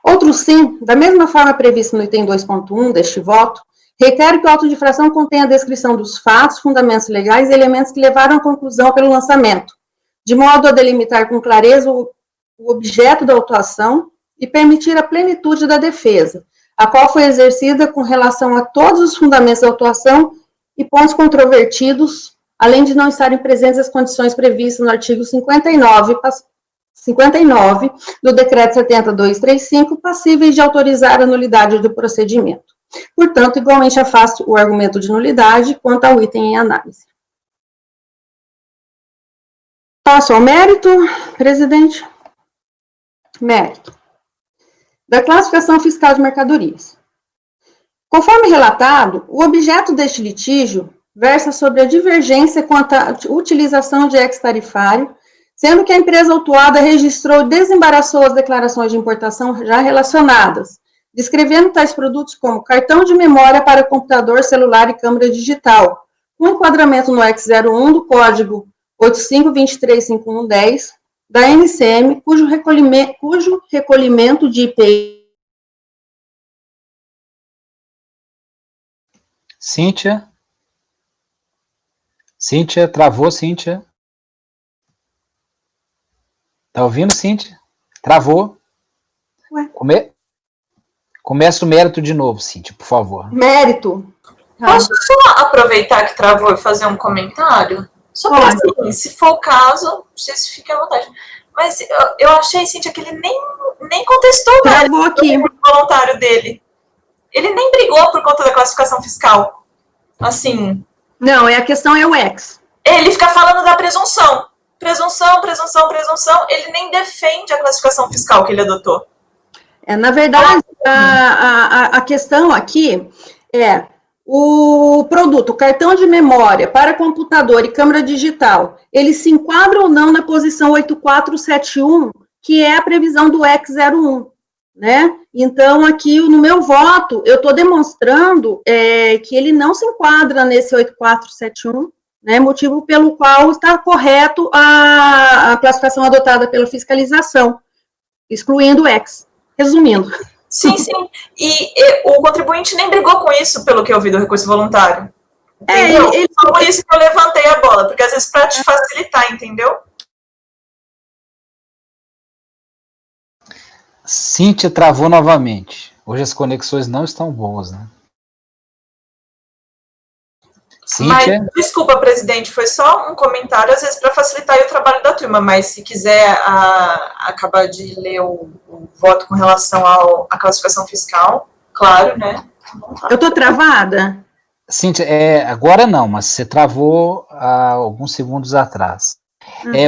Outro sim, da mesma forma prevista no item 2.1 deste voto, requer que o auto de infração contenha a descrição dos fatos, fundamentos legais e elementos que levaram à conclusão pelo lançamento, de modo a delimitar com clareza o objeto da autuação e permitir a plenitude da defesa, a qual foi exercida com relação a todos os fundamentos da autuação e pontos controvertidos, além de não estarem presentes as condições previstas no artigo 59, 59 do Decreto 70.235, passíveis de autorizar a nulidade do procedimento. Portanto, igualmente afasto o argumento de nulidade quanto ao item em análise. Passo ao mérito, presidente. Mérito. Da classificação fiscal de mercadorias. Conforme relatado, o objeto deste litígio versa sobre a divergência quanto à utilização de ex-tarifário, sendo que a empresa autuada registrou e desembaraçou as declarações de importação já relacionadas, descrevendo tais produtos como cartão de memória para computador, celular e câmera digital, com enquadramento no X01 do código 85235110 da NCM, cujo recolhimento de IPI. Cíntia? Cíntia, travou, Cíntia? Tá ouvindo, Cíntia? Travou. Ué? Começa o mérito de novo, Cíntia, por favor. Mérito. Posso só aproveitar que travou e fazer um comentário? Só para assim, se for o caso, vocês fiquem à vontade. Mas eu achei, Cíntia, que ele nem contestou Travou aqui. o voluntário dele. Ele nem brigou por conta da classificação fiscal. Assim. Não, a questão é o ex. Ele fica falando da presunção. Presunção. Ele nem defende a classificação fiscal que ele adotou. Na verdade, a questão aqui é o produto, cartão de memória para computador e câmera digital, ele se enquadra ou não na posição 8471, que é a previsão do X01, né? Então, aqui, no meu voto, eu estou demonstrando que ele não se enquadra nesse 8471, né, motivo pelo qual está correto a classificação adotada pela fiscalização, excluindo o X. Resumindo. Sim. E o contribuinte nem brigou com isso, pelo que eu vi do recurso voluntário. Entendeu? Só por isso que eu levantei a bola, porque às vezes para te facilitar, entendeu? Cíntia travou novamente. Hoje as conexões não estão boas, né? Cíntia? Mas, desculpa, presidente, foi só um comentário, às vezes, para facilitar o trabalho da turma, mas se quiser acabar de ler o voto com relação à classificação fiscal, claro, né? Eu estou travada? Cíntia, agora não, mas você travou há alguns segundos atrás.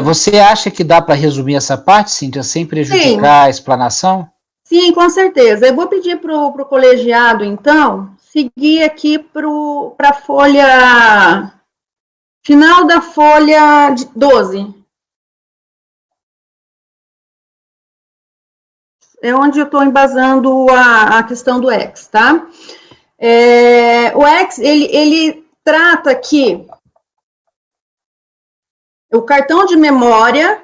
Você acha que dá para resumir essa parte, Cíntia, sem prejudicar a explanação? Sim, com certeza. Eu vou pedir para o colegiado, então, seguir aqui para a folha, final da folha 12. É onde eu estou embasando a questão do X, tá? O X, ele trata aqui o cartão de memória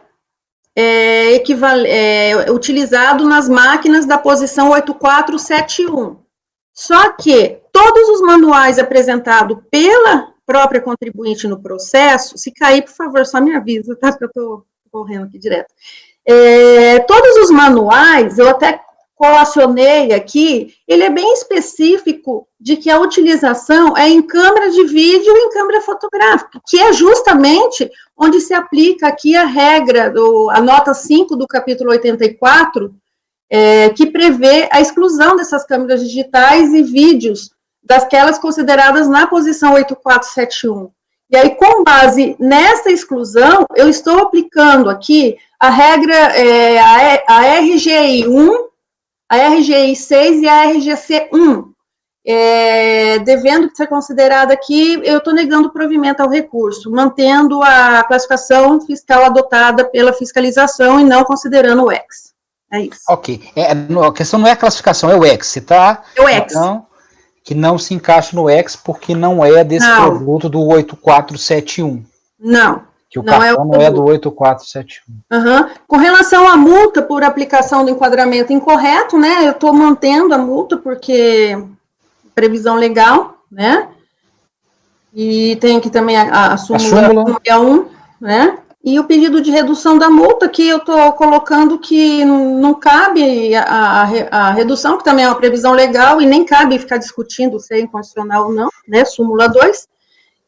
utilizado nas máquinas da posição 8471. Só que todos os manuais apresentados pela própria contribuinte no processo, se cair, por favor, só me avisa, tá? Porque eu estou correndo aqui direto. Todos os manuais, eu até colacionei aqui, ele é bem específico de que a utilização é em câmera de vídeo e em câmera fotográfica, que é justamente onde se aplica aqui a regra, a nota 5 do capítulo 84, que prevê a exclusão dessas câmeras digitais e vídeos daquelas consideradas na posição 8471. E aí, com base nessa exclusão, eu estou aplicando aqui a regra, a RGI 1, a RGI 6 e a RGC 1. Devendo ser considerada aqui, eu estou negando o provimento ao recurso, mantendo a classificação fiscal adotada pela fiscalização e não considerando o X. É isso. Ok. A questão não é a classificação, é o X, tá? É o X. Então, que não se encaixa no X, porque não é desse produto do 8471. Não. Que o cartão não é do 8471. Com relação à multa por aplicação do enquadramento incorreto, né, eu estou mantendo a multa porque previsão legal, né, e tem aqui também a súmula 1, né, e o pedido de redução da multa, que eu estou colocando que não cabe a redução, que também é uma previsão legal, e nem cabe ficar discutindo se é inconstitucional ou não, né, súmula 2,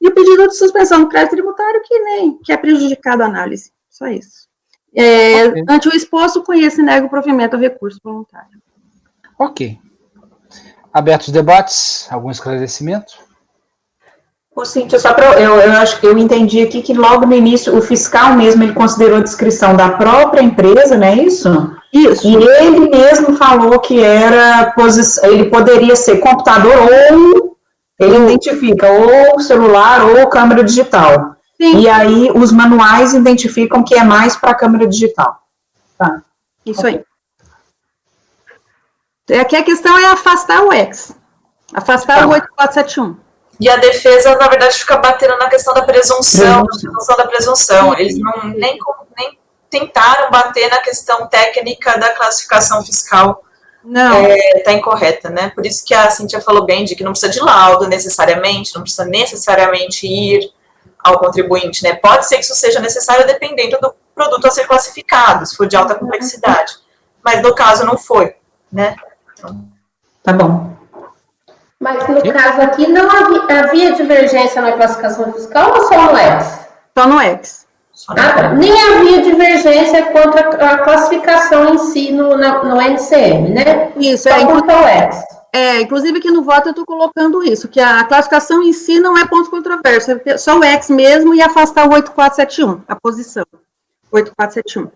e o pedido de suspensão do crédito tributário, que é prejudicado a análise, só isso. Ok. Ante o exposto, conheço e nego o provimento ao recurso voluntário. Ok. Abertos os debates, algum esclarecimento? Ô, Cíntia, só para eu acho que eu entendi aqui que logo no início o fiscal mesmo ele considerou a descrição da própria empresa, não é isso? Isso. E ele mesmo falou que era ele poderia ser computador ou ele identifica ou celular ou câmera digital. Sim. E aí os manuais identificam que é mais para câmera digital. Tá. Isso aí. Aqui a questão é afastar o ex. Afastar o 8471. E a defesa, na verdade, fica batendo na questão da presunção. Eles nem tentaram bater na questão técnica da classificação fiscal. Não. Está incorreta, né? Por isso que a Cíntia falou bem de que não precisa de laudo necessariamente, não precisa necessariamente ir ao contribuinte, né? Pode ser que isso seja necessário dependendo do produto a ser classificado, se for de alta complexidade. Mas no caso não foi, né? Então... Tá bom. Mas no caso aqui não havia divergência na classificação fiscal ou só no ex? Só no ex. Nem havia divergência contra a classificação em si no NCM, né? Isso, só quanto ao ex. Inclusive aqui no voto eu estou colocando isso, que a classificação em si não é ponto controverso, é só o ex mesmo e afastar o 8471, a posição, 8471.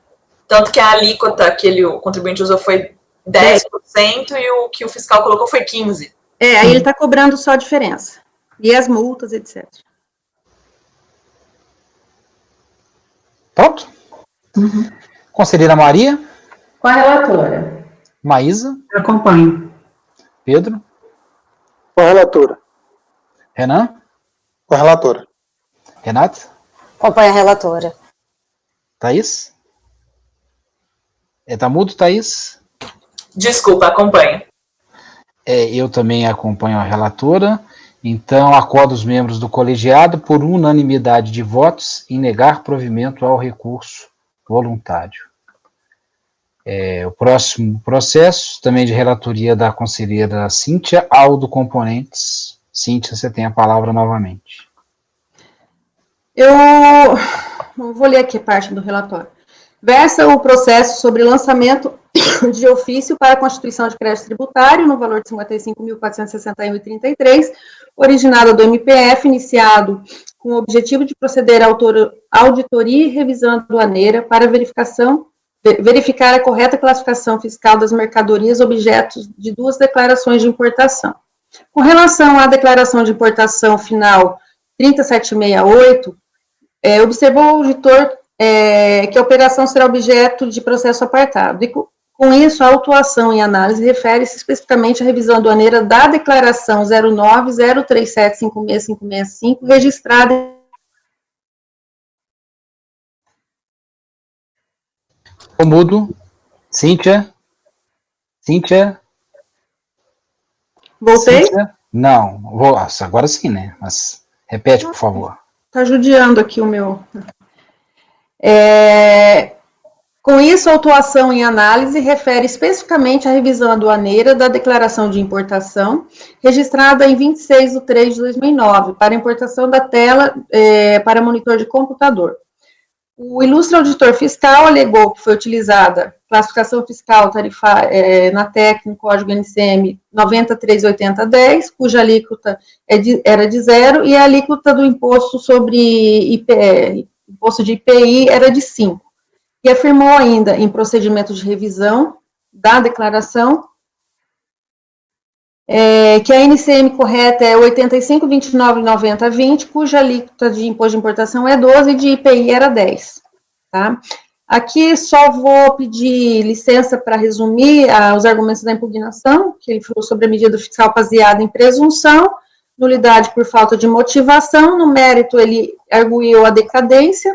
Tanto que a alíquota que o contribuinte usou foi 10% e o que o fiscal colocou foi 15%. Aí ele está cobrando só a diferença. E as multas, etc. Pronto? Conselheira Maria? Com a relatora. Maísa? Eu acompanho. Pedro? Com a relatora. Renan? Com a relatora. Renata? Acompanho a relatora. Thaís? Tá mudo, Thaís? Desculpa, acompanho. Eu também acompanho a relatora. Então, acordo os membros do colegiado por unanimidade de votos em negar provimento ao recurso voluntário. O próximo processo, também de relatoria da conselheira Cíntia Aldo Componentes. Cíntia, você tem a palavra novamente. Eu vou ler aqui parte do relatório. Versa o processo sobre lançamento de ofício para a constituição de crédito tributário no valor de R$ 55.461,33, originada do MPF, iniciado com o objetivo de proceder à auditoria e revisão aduaneira para verificar a correta classificação fiscal das mercadorias objetos de duas declarações de importação. Com relação à declaração de importação final 30768, observou o auditor que a operação será objeto de processo apartado. E, com isso, a autuação em análise refere-se especificamente à revisão aduaneira da declaração 0903756565, registrada. Mudo. Cíntia? Cíntia? Voltei? Cíntia? Não. Agora sim, né? Mas repete, por favor. Está judiando aqui o meu... Com isso, a autuação em análise refere especificamente à revisão aduaneira da declaração de importação, registrada em 26 de 3 de 2009, para importação da tela para monitor de computador. O ilustre auditor fiscal alegou que foi utilizada classificação fiscal tarifária na TEC, no código NCM 938010, cuja alíquota era de 0, e a alíquota do imposto sobre imposto de IPI era de 5. E afirmou ainda, em procedimento de revisão da declaração, que a NCM correta é 85,29,90,20, cuja alíquota de imposto de importação é 12 e de IPI era 10. Tá? Aqui só vou pedir licença para resumir os argumentos da impugnação, que ele falou sobre a medida fiscal baseada em presunção, nulidade por falta de motivação, no mérito ele arguiu a decadência,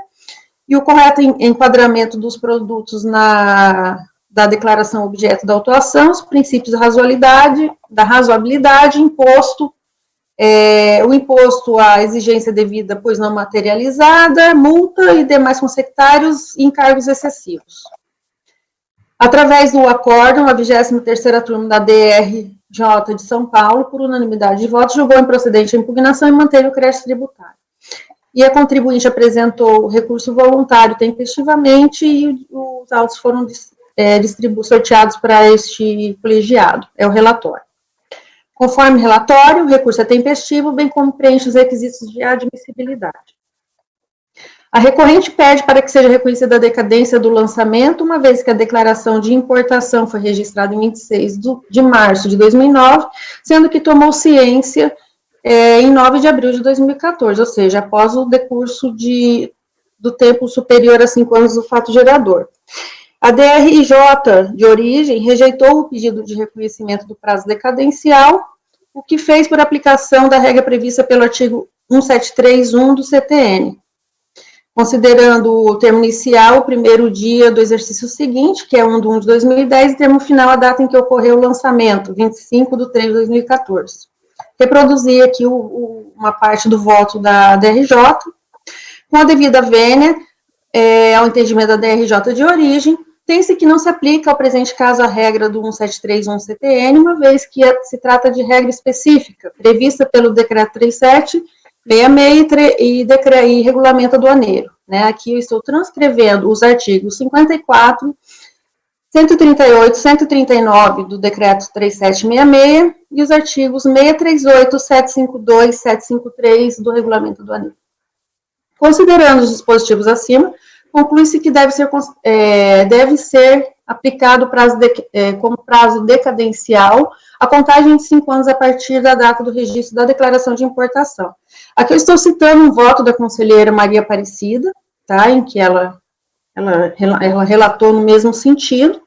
e o correto enquadramento dos produtos da declaração objeto da autuação, os princípios da razoabilidade, imposto, o imposto à exigência devida, pois não materializada, multa e demais consectários e encargos excessivos. Através do acórdão, a 23ª turma da DRJ de São Paulo, por unanimidade de votos, julgou improcedente a impugnação e manteve o crédito tributário. e a contribuinte apresentou o recurso voluntário tempestivamente e os autos foram sorteados para este colegiado, é o relatório. Conforme relatório, o recurso é tempestivo, bem como preenche os requisitos de admissibilidade. A recorrente pede para que seja reconhecida a decadência do lançamento, uma vez que a declaração de importação foi registrada em 26 de março de 2009, sendo que tomou ciência em 9 de abril de 2014, ou seja, após o decurso do tempo superior a 5 anos do fato gerador. A DRJ de origem rejeitou o pedido de reconhecimento do prazo decadencial, o que fez por aplicação da regra prevista pelo artigo 1731 do CTN, considerando o termo inicial o primeiro dia do exercício seguinte, que é 1 de 1 de 2010, e termo final a data em que ocorreu o lançamento, 25 de 3 de 2014. Reproduzir aqui uma parte do voto da DRJ, com a devida vênia ao entendimento da DRJ de origem, tem-se que não se aplica ao presente caso a regra do 1731 CTN, uma vez que se trata de regra específica, prevista pelo Decreto 3766 e Regulamento Aduaneiro. Né? Aqui eu estou transcrevendo os artigos 54, 138, 139 do Decreto 3766 e os artigos 638, 752, 753 do Regulamento Aduaneiro. Considerando os dispositivos acima, conclui-se que deve ser aplicado como prazo decadencial a contagem de 5 anos a partir da data do registro da declaração de importação. Aqui eu estou citando um voto da conselheira Maria Aparecida, tá, em que ela relatou no mesmo sentido,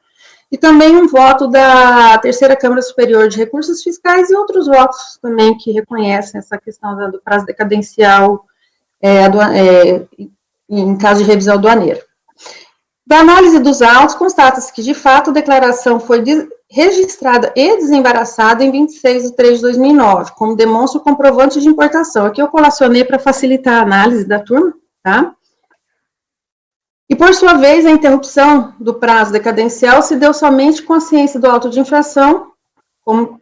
e também um voto da Terceira Câmara Superior de Recursos Fiscais e outros votos também que reconhecem essa questão do prazo decadencial em caso de revisão aduaneira. Da análise dos autos, constata-se que, de fato, a declaração foi registrada e desembaraçada em 26 de 3 de 2009, como demonstra o comprovante de importação. Aqui eu colacionei para facilitar a análise da turma, tá? E, por sua vez, a interrupção do prazo decadencial se deu somente com a ciência do auto de infração, como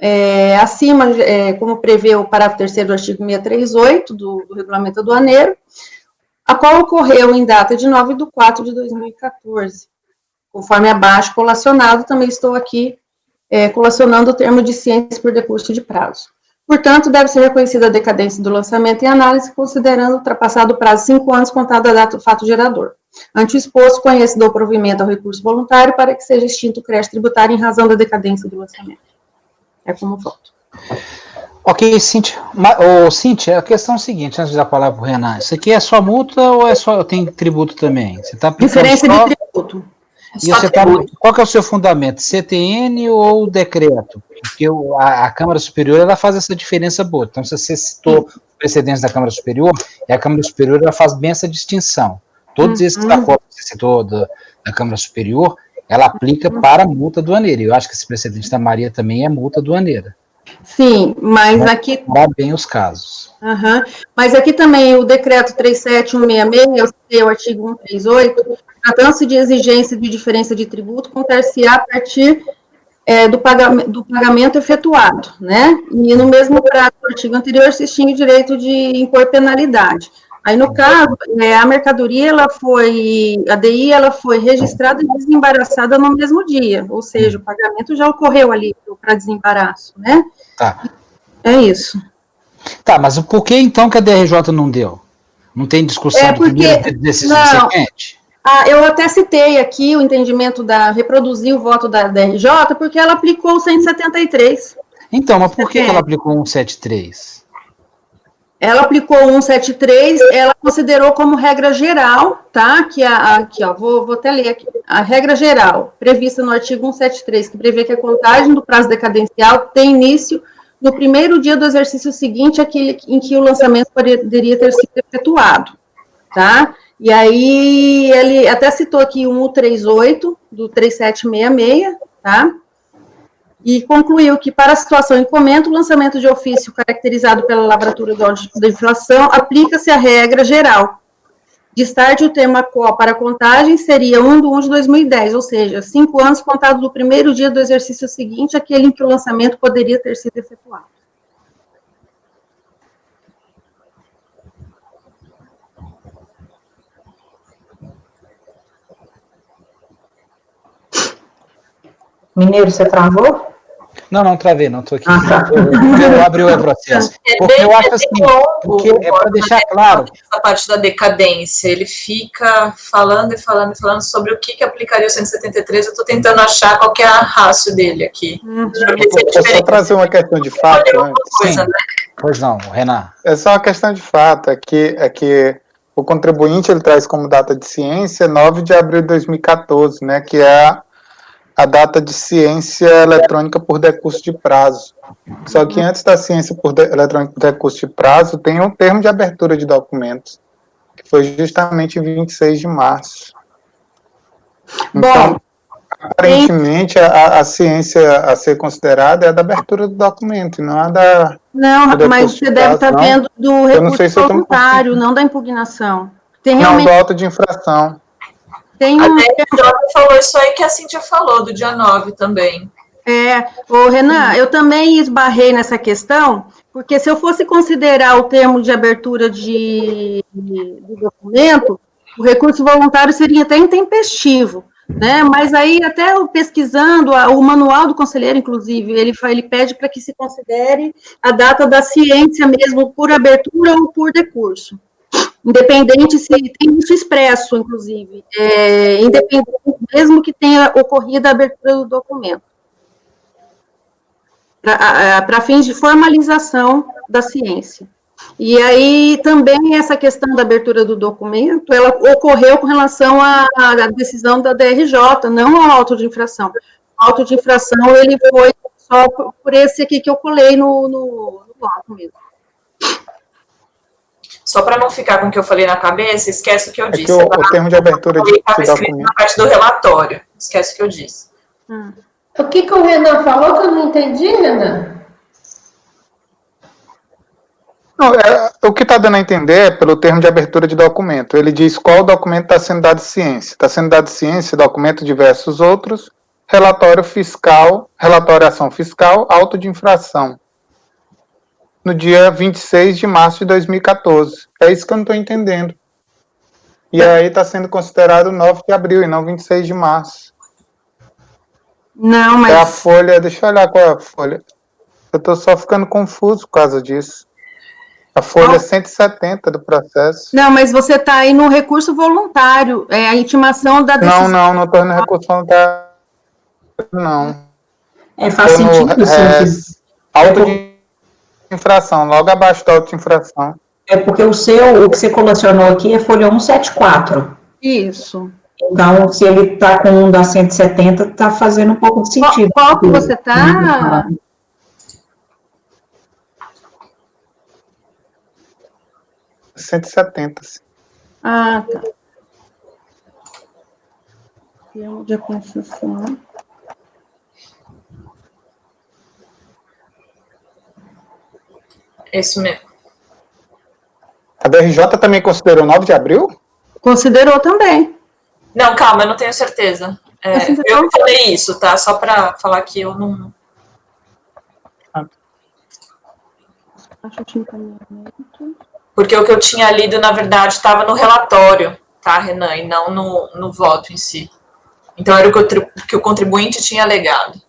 prevê o parágrafo 3º do artigo 638 do Regulamento Aduaneiro, a qual ocorreu em data de 9 de 4 de 2014. Conforme abaixo colacionado, também estou aqui colacionando o termo de ciência por decurso de prazo. Portanto, deve ser reconhecida a decadência do lançamento e análise, considerando ultrapassado o prazo de 5 anos contado da data do fato gerador. Ante o exposto, conheço o provimento ao recurso voluntário para que seja extinto o crédito tributário em razão da decadência do lançamento. É como voto. Ok, Cíntia. Cíntia, a questão é a seguinte, antes de dar a palavra para o Renan, isso aqui é só multa ou tem tributo também? Você está diferença de tributo. E você qual que é o seu fundamento, CTN ou decreto? Porque a Câmara Superior ela faz essa diferença boa. Então, se você citou precedentes da Câmara Superior, a Câmara Superior ela faz bem essa distinção. Todos esses acordos que você citou da Câmara Superior, ela aplica para a multa aduaneira. Eu acho que esse precedente da Maria também é multa aduaneira. Sim, mas aqui... Para bem os casos. Mas aqui também o decreto 37166, eu citei o artigo 138, tratando-se de exigência de diferença de tributo, contar-se-á a partir do pagamento efetuado, né? E no mesmo prazo do artigo anterior se extingue o direito de impor penalidade. Aí, no caso, a mercadoria, a DI, ela foi registrada e desembaraçada no mesmo dia, ou seja, o pagamento já ocorreu ali para desembaraço, né? Tá. É isso. Tá, mas por que então que a DRJ não deu? Não tem discussão do primeiro desse subsequente? Eu até citei aqui o entendimento reproduzir o voto da DRJ, porque ela aplicou o 173. Então, mas por que ela aplicou o 173? Ela aplicou o 173, ela considerou como regra geral, tá? Aqui, ó, vou até ler aqui. A regra geral, prevista no artigo 173, que prevê que a contagem do prazo decadencial tem início no primeiro dia do exercício seguinte, aquele em que o lançamento poderia ter sido efetuado, tá? E aí, ele até citou aqui o 138 do 3766, tá? E concluiu que, para a situação em comento, o lançamento de ofício caracterizado pela lavratura da inflação aplica-se a regra geral. Destarte o termo qual para a contagem seria 1 de 1 de 2010, ou seja, 5 anos contados do primeiro dia do exercício seguinte, aquele em que o lançamento poderia ter sido efetuado. Mineiro, você travou? Não, travei, não, estou aqui. Ah, tá. Eu abri o processo. Porque eu acho assim, porque é para deixar claro. Essa parte da decadência, ele fica falando e falando e falando sobre o que aplicaria o 173, eu estou tentando achar qual que é a rácio dele aqui. Eu só trazer uma questão de fato antes. Coisa, né? Pois não, Renan. É só uma questão de fato, é que o contribuinte ele traz como data de ciência 9 de abril de 2014, né, que é a data de ciência eletrônica por decurso de prazo. Só que antes da ciência eletrônica por decurso de prazo, tem um termo de abertura de documentos, que foi justamente em 26 de março. Então, aparentemente, a ciência a ser considerada é a da abertura do documento, não a da... Não, mas você deve estar vendo do recurso voluntário, não da impugnação. Tem realmente... Não, do auto de infração. Tem um... Até o Jorge falou isso aí que a Cíntia falou, do dia 9 também. Renan, eu também esbarrei nessa questão, porque se eu fosse considerar o termo de abertura de documento, o recurso voluntário seria até intempestivo, né? Mas aí, até pesquisando, o manual do conselheiro, inclusive, ele pede para que se considere a data da ciência mesmo, por abertura ou por decurso. Independente se tem isso expresso, inclusive, independente mesmo que tenha ocorrido a abertura do documento, para fins de formalização da ciência. E aí, também, essa questão da abertura do documento, ela ocorreu com relação à decisão da DRJ, não ao auto de infração. O auto de infração, ele foi só por esse aqui que eu colei no bloco mesmo. Só para não ficar com o que eu falei na cabeça, esquece o que eu disse. O termo de abertura de documento. Na parte do relatório, esquece o que eu disse. O que o Renan falou que eu não entendi, Renan? Não, o que está dando a entender é pelo termo de abertura de documento. Ele diz qual documento está sendo dado ciência. Está sendo dado ciência, documento diversos outros, relatório fiscal, relatório ação fiscal, auto de infração. No dia 26 de março de 2014. É isso que eu não estou entendendo. E aí está sendo considerado 9 de abril e não 26 de março. Não, mas... É a folha, deixa eu olhar qual é a folha. Eu estou só ficando confuso por causa disso. A folha 170 do processo. Não, mas você está aí no recurso voluntário, a intimação da decisão. Não estou no recurso voluntário, não. Faz sentido, sim. Auto de infração, logo abaixo da auto de infração. É porque o que você colecionou aqui é folha 174. Isso. Então, se ele está com um da 170, está fazendo um pouco de sentido. Qual que você está? 170. Ah, tá. Termo de concessão. Isso mesmo. A DRJ também considerou 9 de abril? Considerou também. Não, calma, eu não tenho certeza. Eu falei isso, tá? Só para falar que eu não... Porque o que eu tinha lido, na verdade, estava no relatório, tá, Renan? E não no voto em si. Então, era o que o contribuinte tinha alegado.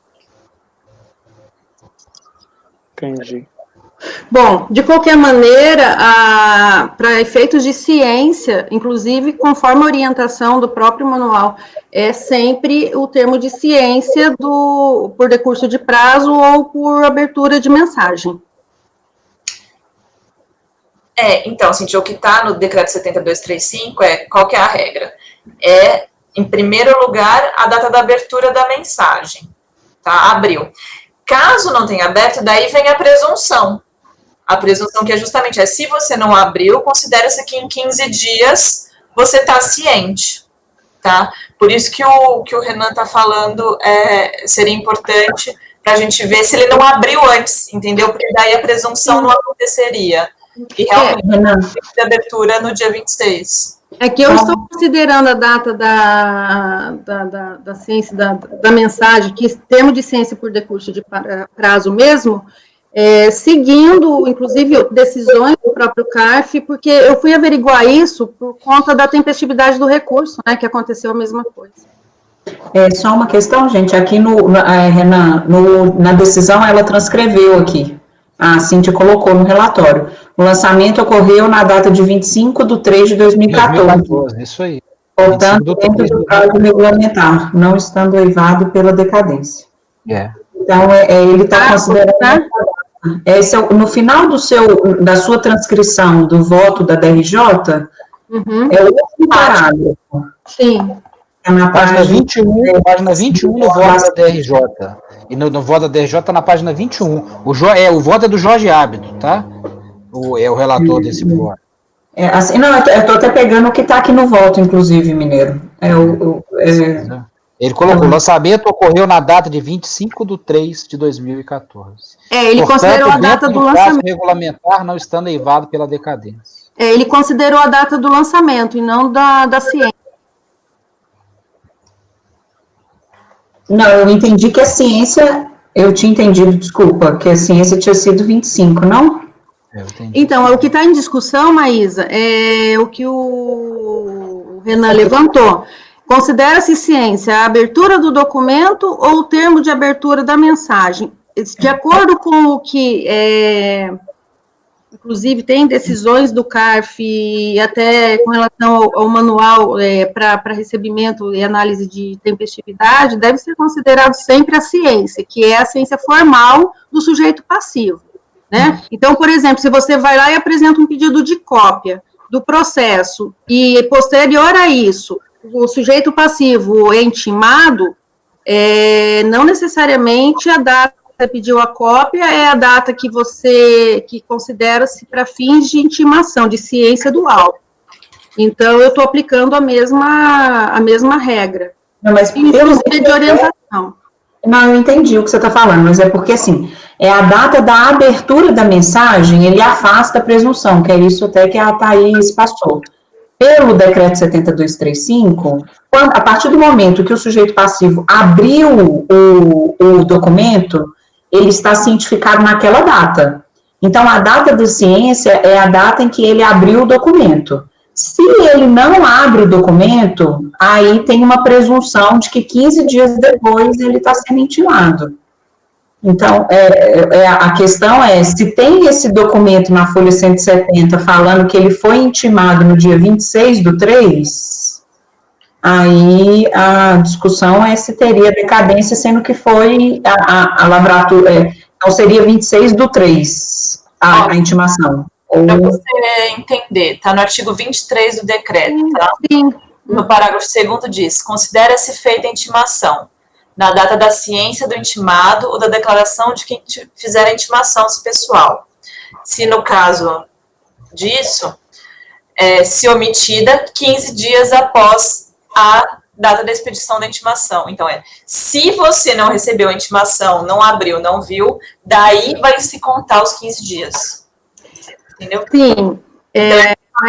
Entendi. Bom, de qualquer maneira, para efeitos de ciência, inclusive conforme a orientação do próprio manual, é sempre o termo de ciência por decurso de prazo ou por abertura de mensagem. Então, Cintia, o que está no decreto 70235 qual que é a regra? Em primeiro lugar, a data da abertura da mensagem, tá? Abril. Caso não tenha aberto, daí vem a presunção. A presunção que é justamente se você não abriu, considera-se que em 15 dias você está ciente, tá? Por isso que o Renan está falando seria importante para a gente ver se ele não abriu antes, entendeu? Porque daí a presunção não aconteceria. E realmente tem abertura no dia 26. É que eu estou considerando a data da ciência, da mensagem, que termo de ciência por decurso de prazo mesmo, seguindo, inclusive, decisões do próprio CARF, porque eu fui averiguar isso por conta da tempestividade do recurso, né, que aconteceu a mesma coisa. Só uma questão, gente, aqui Renan, na decisão ela transcreveu aqui, a Cíntia colocou no relatório, o lançamento ocorreu na data de 25/3/2014. 2014, isso aí. Portanto, dentro do prazo regulamentar, não estando eivado pela decadência. Então, ele está considerando... no final da sua transcrição do voto da DRJ, é o último parágrafo. Sim. É na página 21 no voto da DRJ. E no voto da DRJ está na página 21. O voto é do Jorge Ábido, tá? É o relator desse voto. Não, eu estou até pegando o que está aqui no voto, inclusive, Mineiro. Ele colocou, o lançamento ocorreu na data de 25/3/2014. Ele considerou a data do lançamento. Regulamentar não estando eivado pela decadência. Ele considerou a data do lançamento e não da ciência. Não, eu entendi que a ciência, eu tinha entendido, desculpa, que a ciência tinha sido 25, não? Então, o que está em discussão, Maísa, é o que o Renan levantou. Considera-se ciência a abertura do documento ou o termo de abertura da mensagem? De acordo com o que, inclusive, tem decisões do CARF, até com relação ao manual para recebimento e análise de tempestividade, deve ser considerado sempre a ciência, que é a ciência formal do sujeito passivo, né? Então, por exemplo, se você vai lá e apresenta um pedido de cópia do processo, e posterior a isso, o sujeito passivo é intimado, não necessariamente a data que você pediu a cópia é a data que considera-se para fins de intimação, de ciência do auto. Então, eu estou aplicando a mesma regra. Não, mas inclusive de orientação. Não, eu entendi o que você está falando, mas é porque, assim, a data da abertura da mensagem, ele afasta a presunção, que é isso até que a Thaís passou. Pelo decreto 7235, a partir do momento que o sujeito passivo abriu o documento, ele está cientificado naquela data. Então, a data da ciência é a data em que ele abriu o documento. Se ele não abre o documento, aí tem uma presunção de que 15 dias depois ele está sendo intimado. Então, a questão é, se tem esse documento na folha 170 falando que ele foi intimado no dia 26/3, aí a discussão é se teria decadência, sendo que foi a lavratura, então seria 26/3 a intimação. Para você entender, está no artigo 23 do decreto, tá? Sim. No parágrafo 2º diz, considera-se feita a intimação na data da ciência do intimado ou da declaração de quem fizer a intimação, se pessoal. Se no caso disso, se omitida 15 dias após a data da expedição da intimação. Então, se você não recebeu a intimação, não abriu, não viu, daí vai se contar os 15 dias. Entendeu? Sim. Então,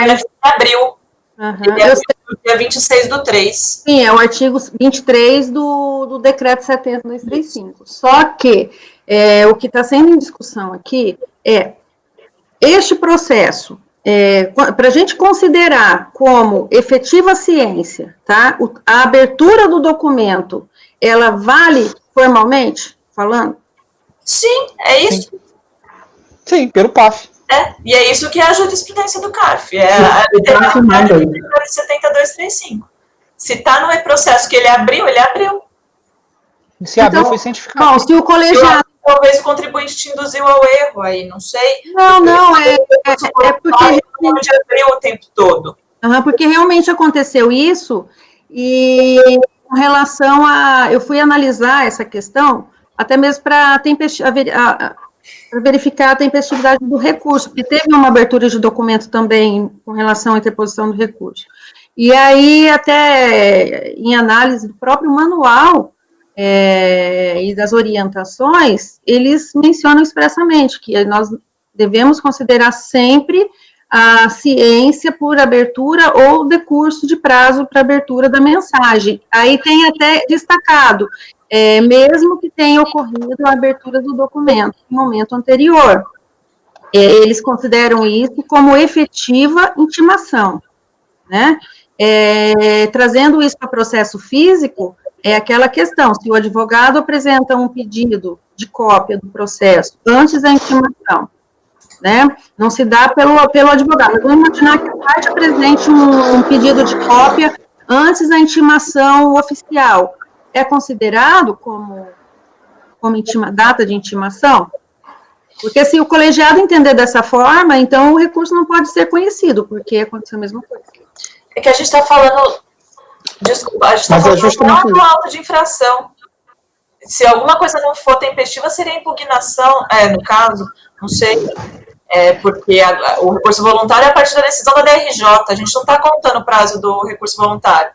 ele abriu. Ele abriu no dia 26/3. Sim, é o artigo 23 do decreto 70/235. Só que o que está sendo em discussão aqui é este processo, para a gente considerar como efetiva ciência, tá? A abertura do documento, ela vale formalmente falando? Sim, é isso. Sim, pelo PAF. E é isso que é a jurisprudência do CARF. É a 7235. Se está no processo que ele abriu, ele abriu. Se abriu, foi cientificado. Bom, se o colegiado... Talvez o contribuinte te induziu ao erro, aí não sei. Não, é porque... Onde abriu o tempo todo. Porque realmente aconteceu isso, e com relação a... Eu fui analisar essa questão, até mesmo para verificar a tempestividade do recurso, porque teve uma abertura de documento também com relação à interposição do recurso. E aí, até em análise do próprio manual e das orientações, eles mencionam expressamente que nós devemos considerar sempre a ciência por abertura ou decurso de prazo para abertura da mensagem. Aí tem até destacado, mesmo que tenha ocorrido a abertura do documento no momento anterior. Eles consideram isso como efetiva intimação, né? Trazendo isso para o processo físico, é aquela questão, se o advogado apresenta um pedido de cópia do processo antes da intimação, né, não se dá pelo advogado, mas vamos imaginar que a parte apresente um pedido de cópia antes da intimação oficial, é considerado como data de intimação? Porque se o colegiado entender dessa forma, então o recurso não pode ser conhecido, porque aconteceu a mesma coisa. É que a gente está falando, desculpa, a gente está falando do auto de infração. Se alguma coisa não for tempestiva, seria impugnação, no caso, não sei, porque o recurso voluntário é a partir da decisão da DRJ, a gente não está contando o prazo do recurso voluntário.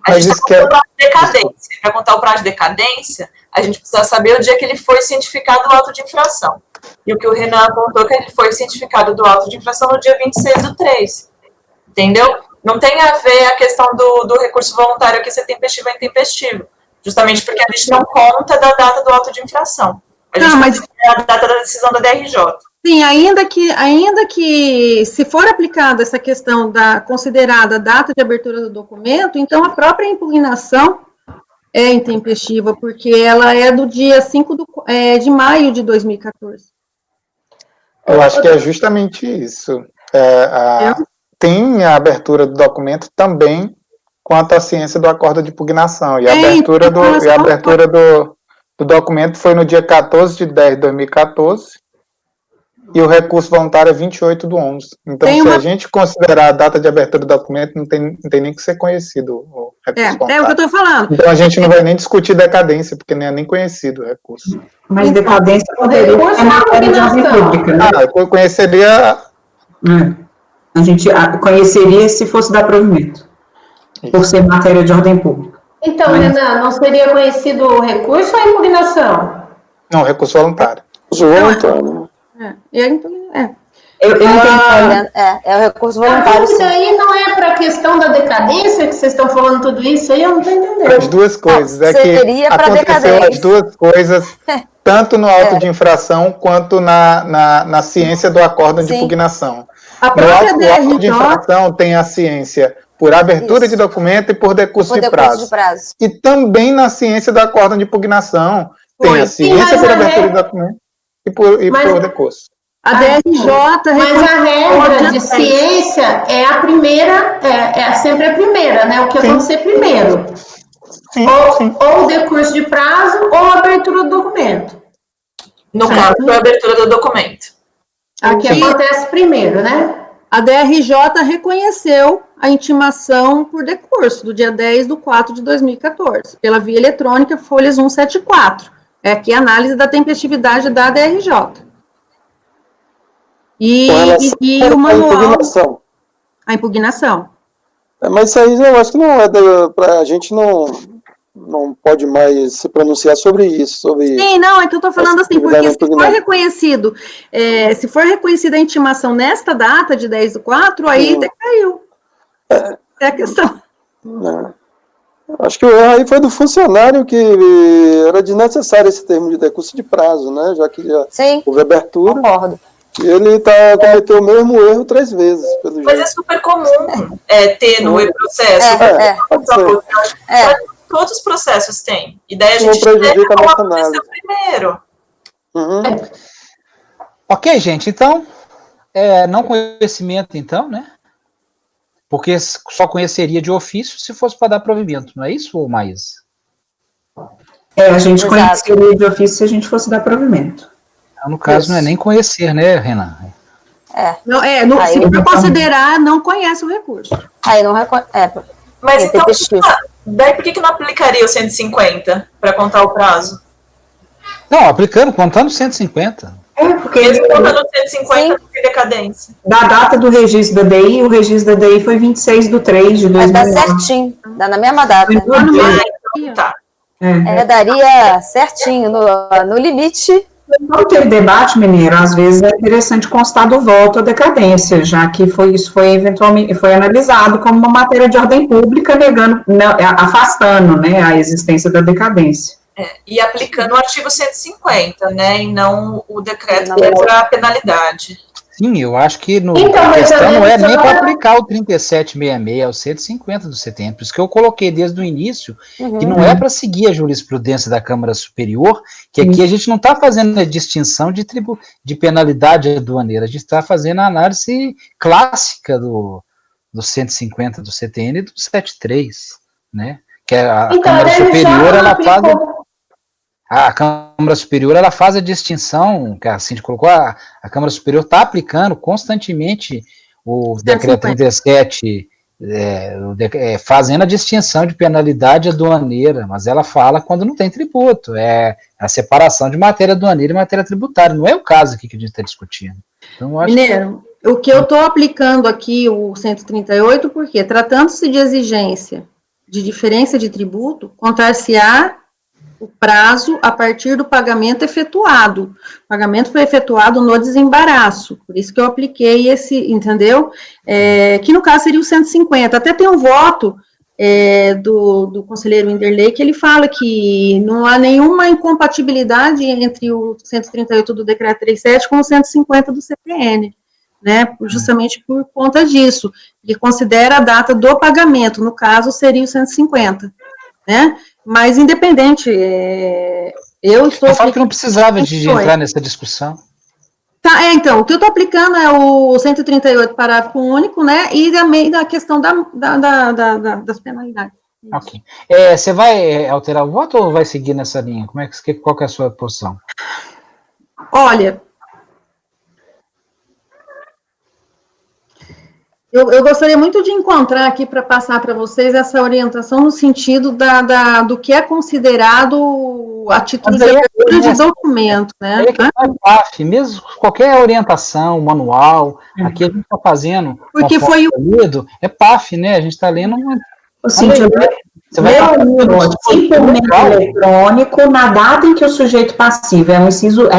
A gente está contando o prazo de decadência. Para contar o prazo de decadência, a gente precisa saber o dia que ele foi cientificado do auto de infração. E o que o Renan apontou é que ele foi cientificado do auto de infração no dia 26/3. Entendeu? Não tem a ver a questão do recurso voluntário aqui ser tempestivo ou intempestivo. Justamente porque a gente não conta da data do auto de infração. A gente mas a data da decisão da DRJ. Sim, ainda que se for aplicada essa questão da considerada data de abertura do documento, então a própria impugnação é intempestiva, porque ela é do dia 5 de maio de 2014. Eu acho que é justamente isso. Tem a abertura do documento também quanto à ciência do acordo de impugnação. E a abertura do documento foi no dia 14/10/2014 e o recurso voluntário é 28/11. Então, se a gente considerar a data de abertura do documento, não tem nem que ser conhecido o recurso voluntário. É o que eu estou falando. Então, a gente não vai nem discutir decadência, porque nem conhecido o recurso. Mas decadência poderia ser matéria de ordem pública, né? Eu conheceria... A gente conheceria se fosse dar provimento, por ser matéria de ordem pública. Então, Renan, não seria conhecido o recurso ou a impugnação? Não, recurso voluntário. Voluntário. É o recurso voluntário, Isso aí não é para a questão da decadência que vocês estão falando tudo isso aí? Eu não estou entendendo. As duas coisas. É que aconteceu as duas coisas, tanto no auto de infração, quanto na ciência do acordo de impugnação. No auto de infração tem a ciência por abertura de documento e por decurso de prazo. E também na ciência do acordo de impugnação tem a ciência por abertura de documento e por decurso. A DRJ... Mas a regra de ciência é a primeira, é sempre a primeira, né? O que acontecer primeiro. Ou o decurso de prazo ou a abertura do documento. No caso, foi a abertura do documento. Aqui acontece primeiro, né? A DRJ reconheceu a intimação por decurso, do dia 10/4/2014, pela via eletrônica, folhas 174. É aqui a análise da tempestividade da DRJ. E o manual... A impugnação. Mas isso aí eu acho que não é a gente não pode mais se pronunciar sobre isso. Sim, não, é que eu estou falando assim, porque se for reconhecida a intimação nesta data de 10/4, aí decaiu. É a questão. Acho que o erro aí foi do funcionário, que era desnecessário esse termo de decurso de prazo, né? Já que já houve abertura. Concordo. E ele cometeu o mesmo erro 3 vezes, pelo jeito. Mas é super comum ter no e-processo. Todos os processos têm. E daí a gente prejudica a nossa análise primeiro. Ok, gente, então, não conhecimento, então, né? Porque só conheceria de ofício se fosse para dar provimento, não é isso, Maísa? A gente conheceria de ofício se a gente fosse dar provimento. No caso, não é nem conhecer, né, Renan? Se for considerar, não conhece o recurso. Aí não reconhece. Mas então, daí por que não aplicaria o 150 para contar o prazo? Não, contando 150. Porque mesmo contando 150 por decadência. Da data do registro da DI, o registro da DI foi 26/3/2009. Dá certinho, dá na mesma data. Tá. Daria certinho, no limite. Não teve debate, mineiro, às vezes é interessante constar do voto a decadência, já que isso foi eventualmente analisado como uma matéria de ordem pública, afastando, né, a existência da decadência. E aplicando o artigo 150, né, e não o decreto que é para a penalidade. Sim, eu acho que Então, a mas questão não é nem só- para aplicar o 3766, é o 150 do CTN. Por isso que eu coloquei desde o início que não é para seguir a jurisprudência da Câmara Superior, que aqui a gente não está fazendo a distinção de penalidade aduaneira, a gente está fazendo a análise clássica do 150 do CTN e do 73, né? Que a Então, Câmara a DRJ Superior, não ela faz... aplicou. A Câmara Superior, ela faz a distinção, que a Cindy colocou, a Câmara Superior está aplicando constantemente o decreto 37, fazendo a distinção de penalidade aduaneira, mas ela fala quando não tem tributo, é a separação de matéria aduaneira e matéria tributária, não é o caso aqui que a gente está discutindo. Então, eu acho Mineiro, o que eu estou aplicando aqui, o 138, porque tratando-se de exigência de diferença de tributo, contar-se-á o prazo a partir do pagamento efetuado. O pagamento foi efetuado no desembaraço, por isso que eu apliquei esse, entendeu? Que no caso seria o 150. Até tem um voto do conselheiro Winderley que ele fala que não há nenhuma incompatibilidade entre o 138 do decreto 37 com o 150 do CPN, né? Justamente por conta disso. Ele considera a data do pagamento, no caso seria o 150, né? Mas, independente, eu estou... Eu falo que não precisava de entrar nessa discussão. Tá, então, o que eu estou aplicando é o 138, parágrafo único, né, e também da questão das penalidades. Ok. Você vai alterar o voto ou vai seguir nessa linha? Qual que é a sua posição? Olha, eu gostaria muito de encontrar aqui para passar para vocês essa orientação no sentido do que é considerado a título de abertura de documento, né? É PAF, mesmo qualquer orientação, manual, aqui a gente está fazendo, porque foi é PAF, né? A gente está lendo uma... Você vai documento eletrônico na data em que o sujeito passivo, é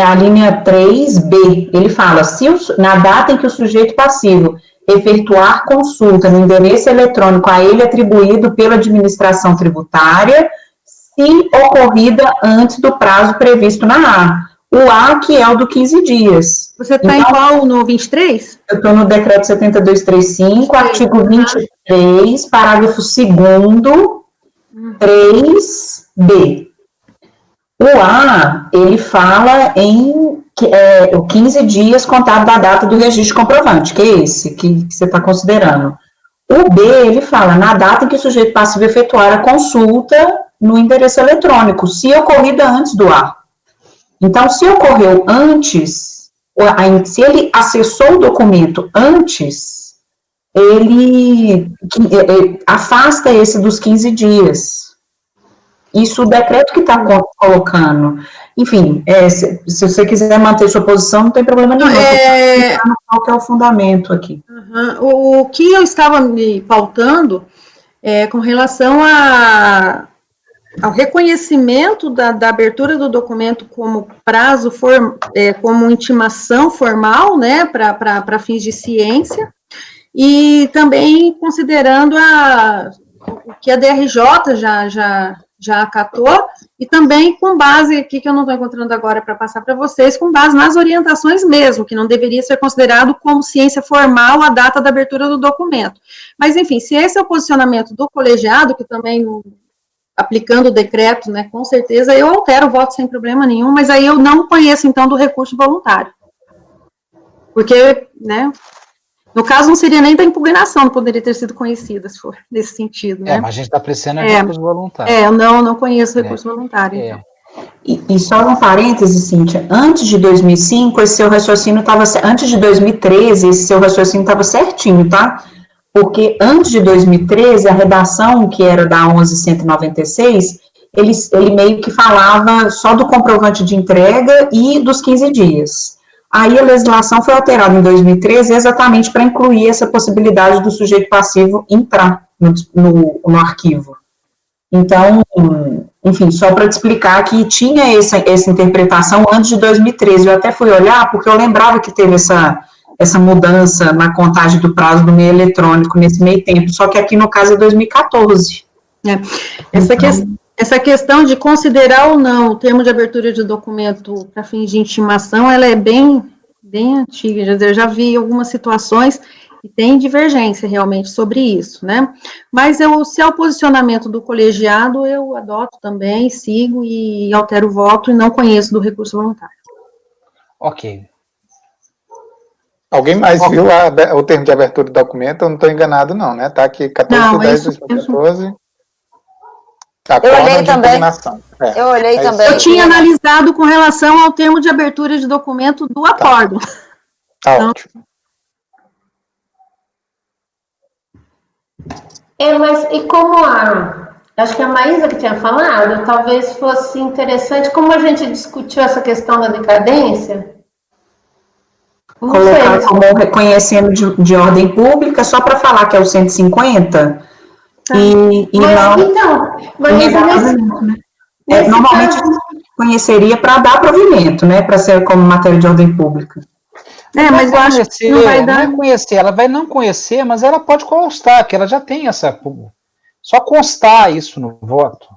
a linha 3B, ele fala, na data em que o sujeito passivo efetuar consulta no endereço eletrônico a ele atribuído pela administração tributária, se ocorrida antes do prazo previsto na A. O A, que é o do 15 dias. Você está então, em qual, no 23? Eu estou no decreto 7235, artigo 23, parágrafo 2º, 3B. O A, ele fala em 15 dias contado da data do registro comprovante, que é esse que você está considerando. O B, ele fala na data em que o sujeito passivo efetuar a consulta no endereço eletrônico, se ocorrida antes do A. Então, se ocorreu antes, se ele acessou o documento antes, ele afasta esse dos 15 dias. Isso o decreto que está colocando. Enfim, se você quiser manter sua posição, não tem problema nenhum. Qual que é o fundamento aqui? O que eu estava me pautando com relação ao reconhecimento da abertura do documento como prazo, como intimação formal, né, para fins de ciência, e também considerando o que a DRJ já acatou, e também com base, aqui que eu não estou encontrando agora para passar para vocês, com base nas orientações mesmo, que não deveria ser considerado como ciência formal a data da abertura do documento. Mas, enfim, se esse é o posicionamento do colegiado, que também, aplicando o decreto, né, com certeza, eu altero o voto sem problema nenhum, mas aí eu não conheço, então, do recurso voluntário. Porque, né... No caso, não seria nem da impugnação, não poderia ter sido conhecida, se for nesse sentido, né? Mas a gente está apreciando recurso voluntário. Eu não conheço recurso voluntário, então. E só um parêntese, Cíntia, antes de 2005, esse seu raciocínio estava... Antes de 2013, esse seu raciocínio estava certinho, tá? Porque antes de 2013, a redação, que era da 11.196, ele meio que falava só do comprovante de entrega e dos 15 dias. Aí a legislação foi alterada em 2013 exatamente para incluir essa possibilidade do sujeito passivo entrar no arquivo. Então, enfim, só para te explicar que tinha essa interpretação antes de 2013. Eu até fui olhar, porque eu lembrava que teve essa mudança na contagem do prazo do meio eletrônico nesse meio tempo, só que aqui no caso é 2014. Essa questão de considerar ou não o termo de abertura de documento para fins de intimação, ela é bem bem antiga, eu já vi algumas situações e tem divergência realmente sobre isso, né? Mas se é o posicionamento do colegiado, eu adoto também, sigo e altero o voto e não conheço do recurso voluntário. Ok. Alguém mais viu o termo de abertura do documento? Eu não estou enganado, não, né? Está aqui 14 de 10 de 2014. Eu olhei também. Eu olhei também. Eu tinha analisado com relação ao termo de abertura de documento do acordo. Tá ótimo. Mas e como acho que a Maísa que tinha falado, talvez fosse interessante, como a gente discutiu essa questão da decadência, não colocar sei. como reconhecendo de ordem pública, só para falar que é o 150, Tá. normalmente conheceria para dar provimento, né, para ser como matéria de ordem pública. Mas eu acho que não vai dar... Não é conhecer, ela vai não conhecer, mas ela pode constar, que ela já tem essa... Só constar isso no voto.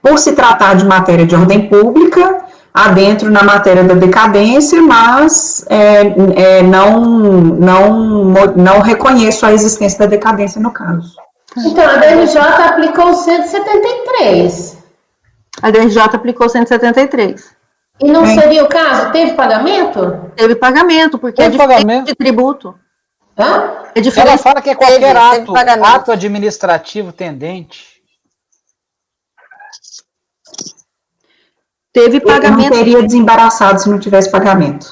Por se tratar de matéria de ordem pública, adentro na matéria da decadência, mas não reconheço a existência da decadência no caso. Então, a DRJ aplicou 173. A DRJ aplicou 173. E não seria o caso? Teve pagamento? Teve pagamento, porque é diferente de tributo. Hã? É diferente. Ela fala que é qualquer ato administrativo tendente. Teve pagamento. Não teria desembaraçado se não tivesse pagamento.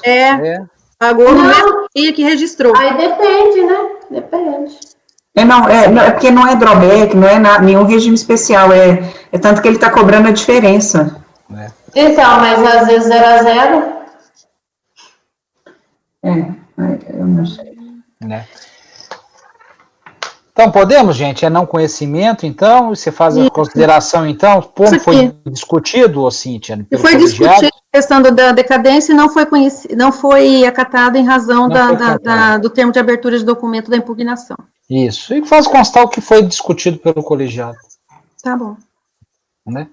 Pagou no mesmo dia que registrou. Aí depende, né? Depende. É porque não é drawback, não é nenhum regime especial, é tanto que ele está cobrando a diferença. Então, mas às vezes 0 a 0. Eu não sei. Então, podemos, gente? É não conhecimento, então? Você faz a consideração, então? Como foi discutido, Cíntia? Foi discutido a questão da decadência e não foi acatado em razão do termo de abertura de documento da impugnação. Isso. E faz constar o que foi discutido pelo colegiado. Tá bom. Né?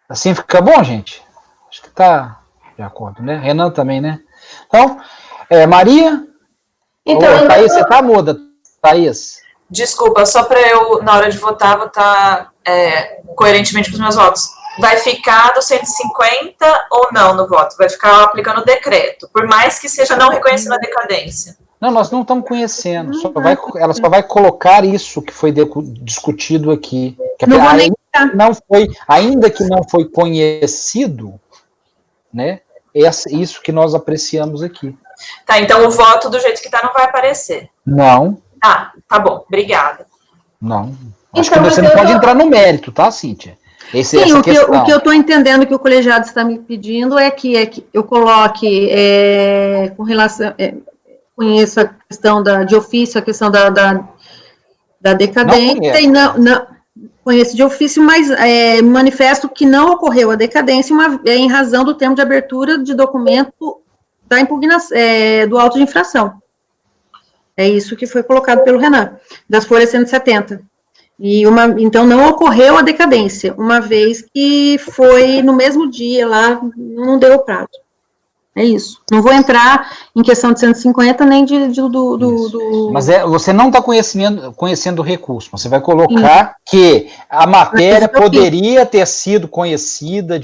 Assim fica bom, gente? Acho que tá de acordo, né? Renan também, né? Então, Maria... Então, Thaís, você tá muda, Thaís? Desculpa, só para eu, na hora de votar coerentemente com os meus votos. Vai ficar do 150 ou não no voto? Vai ficar aplicando o decreto, por mais que seja não reconhecendo a decadência. Não, nós não estamos conhecendo. Ela só vai colocar isso que foi discutido aqui. Que ainda que não foi conhecido, né? Isso que nós apreciamos aqui. Tá, então o voto do jeito que tá não vai aparecer. Não. Tá bom, obrigada. Não. Acho que você não pode entrar no mérito, tá, Cíntia? Sim, o que eu estou entendendo que o colegiado está me pedindo é que eu coloque com relação... conheço a questão de ofício, a questão da decadência, e não conheço de ofício, mas manifesto que não ocorreu a decadência em razão do termo de abertura de documento da impugnação, do auto de infração. É isso que foi colocado pelo Renan, das folhas 170. Então, não ocorreu a decadência, uma vez que foi no mesmo dia lá, não deu o prazo. É isso. Não vou entrar em questão de 150, nem do... Mas você não está conhecendo o recurso. Você vai colocar que a matéria poderia ter sido conhecida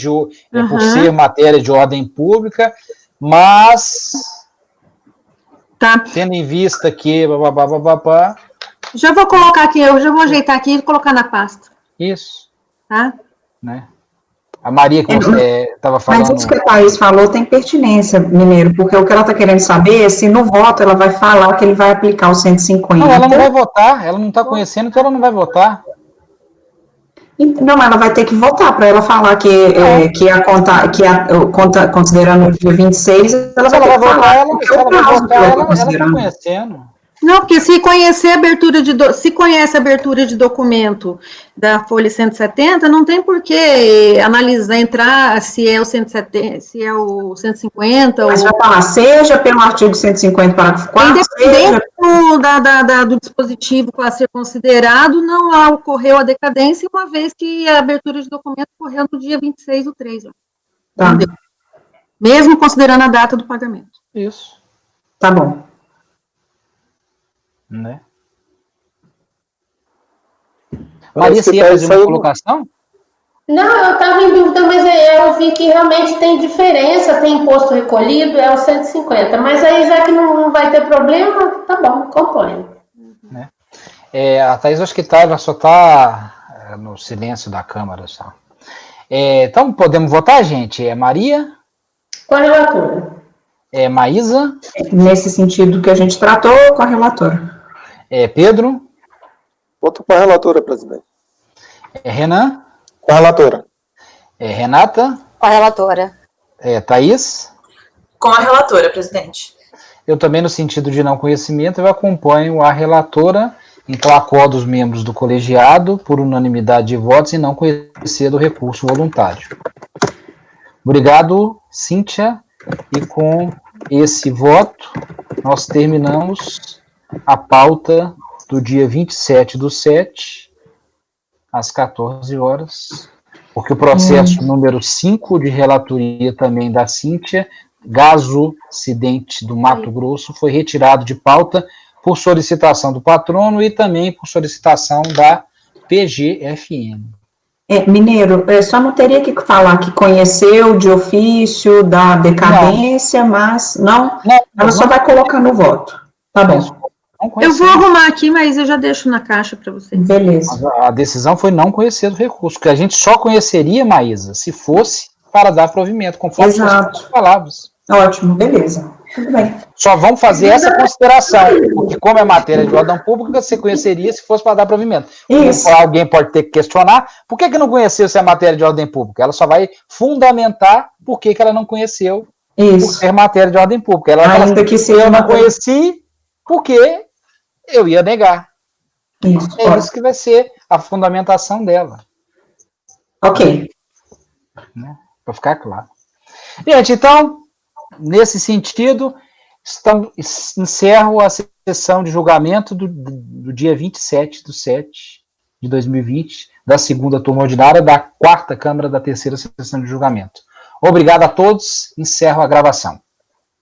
por ser matéria de ordem pública, mas tendo em vista que... Já vou colocar aqui, eu já vou ajeitar aqui e colocar na pasta. Isso. Tá? Né? A Maria, que você estava falando... Mas isso que a Thaís falou tem pertinência, Mineiro, porque o que ela está querendo saber é se no voto ela vai falar que ele vai aplicar o 150. Não, ela não vai votar, ela não está conhecendo, então ela não vai votar. Não, mas ela vai ter que votar para ela falar que a conta, considerando o dia 26, ela vai ter que falar. Ela está conhecendo. Não, porque se conhece a abertura de documento da folha 170, não tem por que analisar, entrar se é o 170, se é o 150. Mas vai falar, seja pelo artigo 150, parágrafo 4, independente do dispositivo a ser considerado, não ocorreu a decadência, uma vez que a abertura de documento ocorreu no dia 26/3. Tá. mesmo considerando a data do pagamento. Isso. Tá bom. Né? Parece Maria, que você ia tá fazer uma saindo- colocação? Não, eu estava em dúvida, mas eu vi que realmente tem diferença, tem imposto recolhido, é o 150. Mas aí, já que não vai ter problema, tá bom, acompanho. A Thaís, acho que ela só está no silêncio da Câmara. Só. Então, podemos votar, gente? Maria? Com a relatora. Maísa? Nesse sentido que a gente tratou com a relatora. Pedro? Voto com a relatora, presidente. Renan? Com a relatora. Renata? Com a relatora. Thaís? Com a relatora, presidente. Eu também, no sentido de não conhecimento, eu acompanho a relatora, então acordo os membros do colegiado por unanimidade de votos e não conhecer do recurso voluntário. Obrigado, Cíntia, e com esse voto nós terminamos a pauta do dia 27/7, às 14 horas, porque o processo número 5 de relatoria também da Cíntia, Gaso Acidente do Mato Grosso, foi retirado de pauta por solicitação do patrono e também por solicitação da PGFN. Mineiro, só não teria que falar que conheceu de ofício da decadência, mas não, ela só vai colocar no voto. Tá bom. Eu vou arrumar aqui, mas eu já deixo na caixa para vocês. Beleza. A decisão foi não conhecer do recurso, que a gente só conheceria, Maísa, se fosse para dar provimento, conforme Exato. as palavras. Ótimo, beleza. Tudo bem. Só vamos fazer essa consideração, porque como é matéria de ordem pública, você conheceria se fosse para dar provimento. Isso. Alguém pode ter que questionar, por que não conheceu se é matéria de ordem pública? Ela só vai fundamentar por que ela não conheceu por Isso. ser matéria de ordem pública. Ela vai Ainda falar, que seja eu não matéria- conheci porque eu ia negar. Isso. É isso que vai ser a fundamentação dela, Ok. para ficar claro. Gente, então, nesse sentido, encerro a sessão de julgamento do dia 27/7/2020, da segunda turma ordinária da quarta Câmara da terceira sessão de julgamento. Obrigado a todos, encerro a gravação.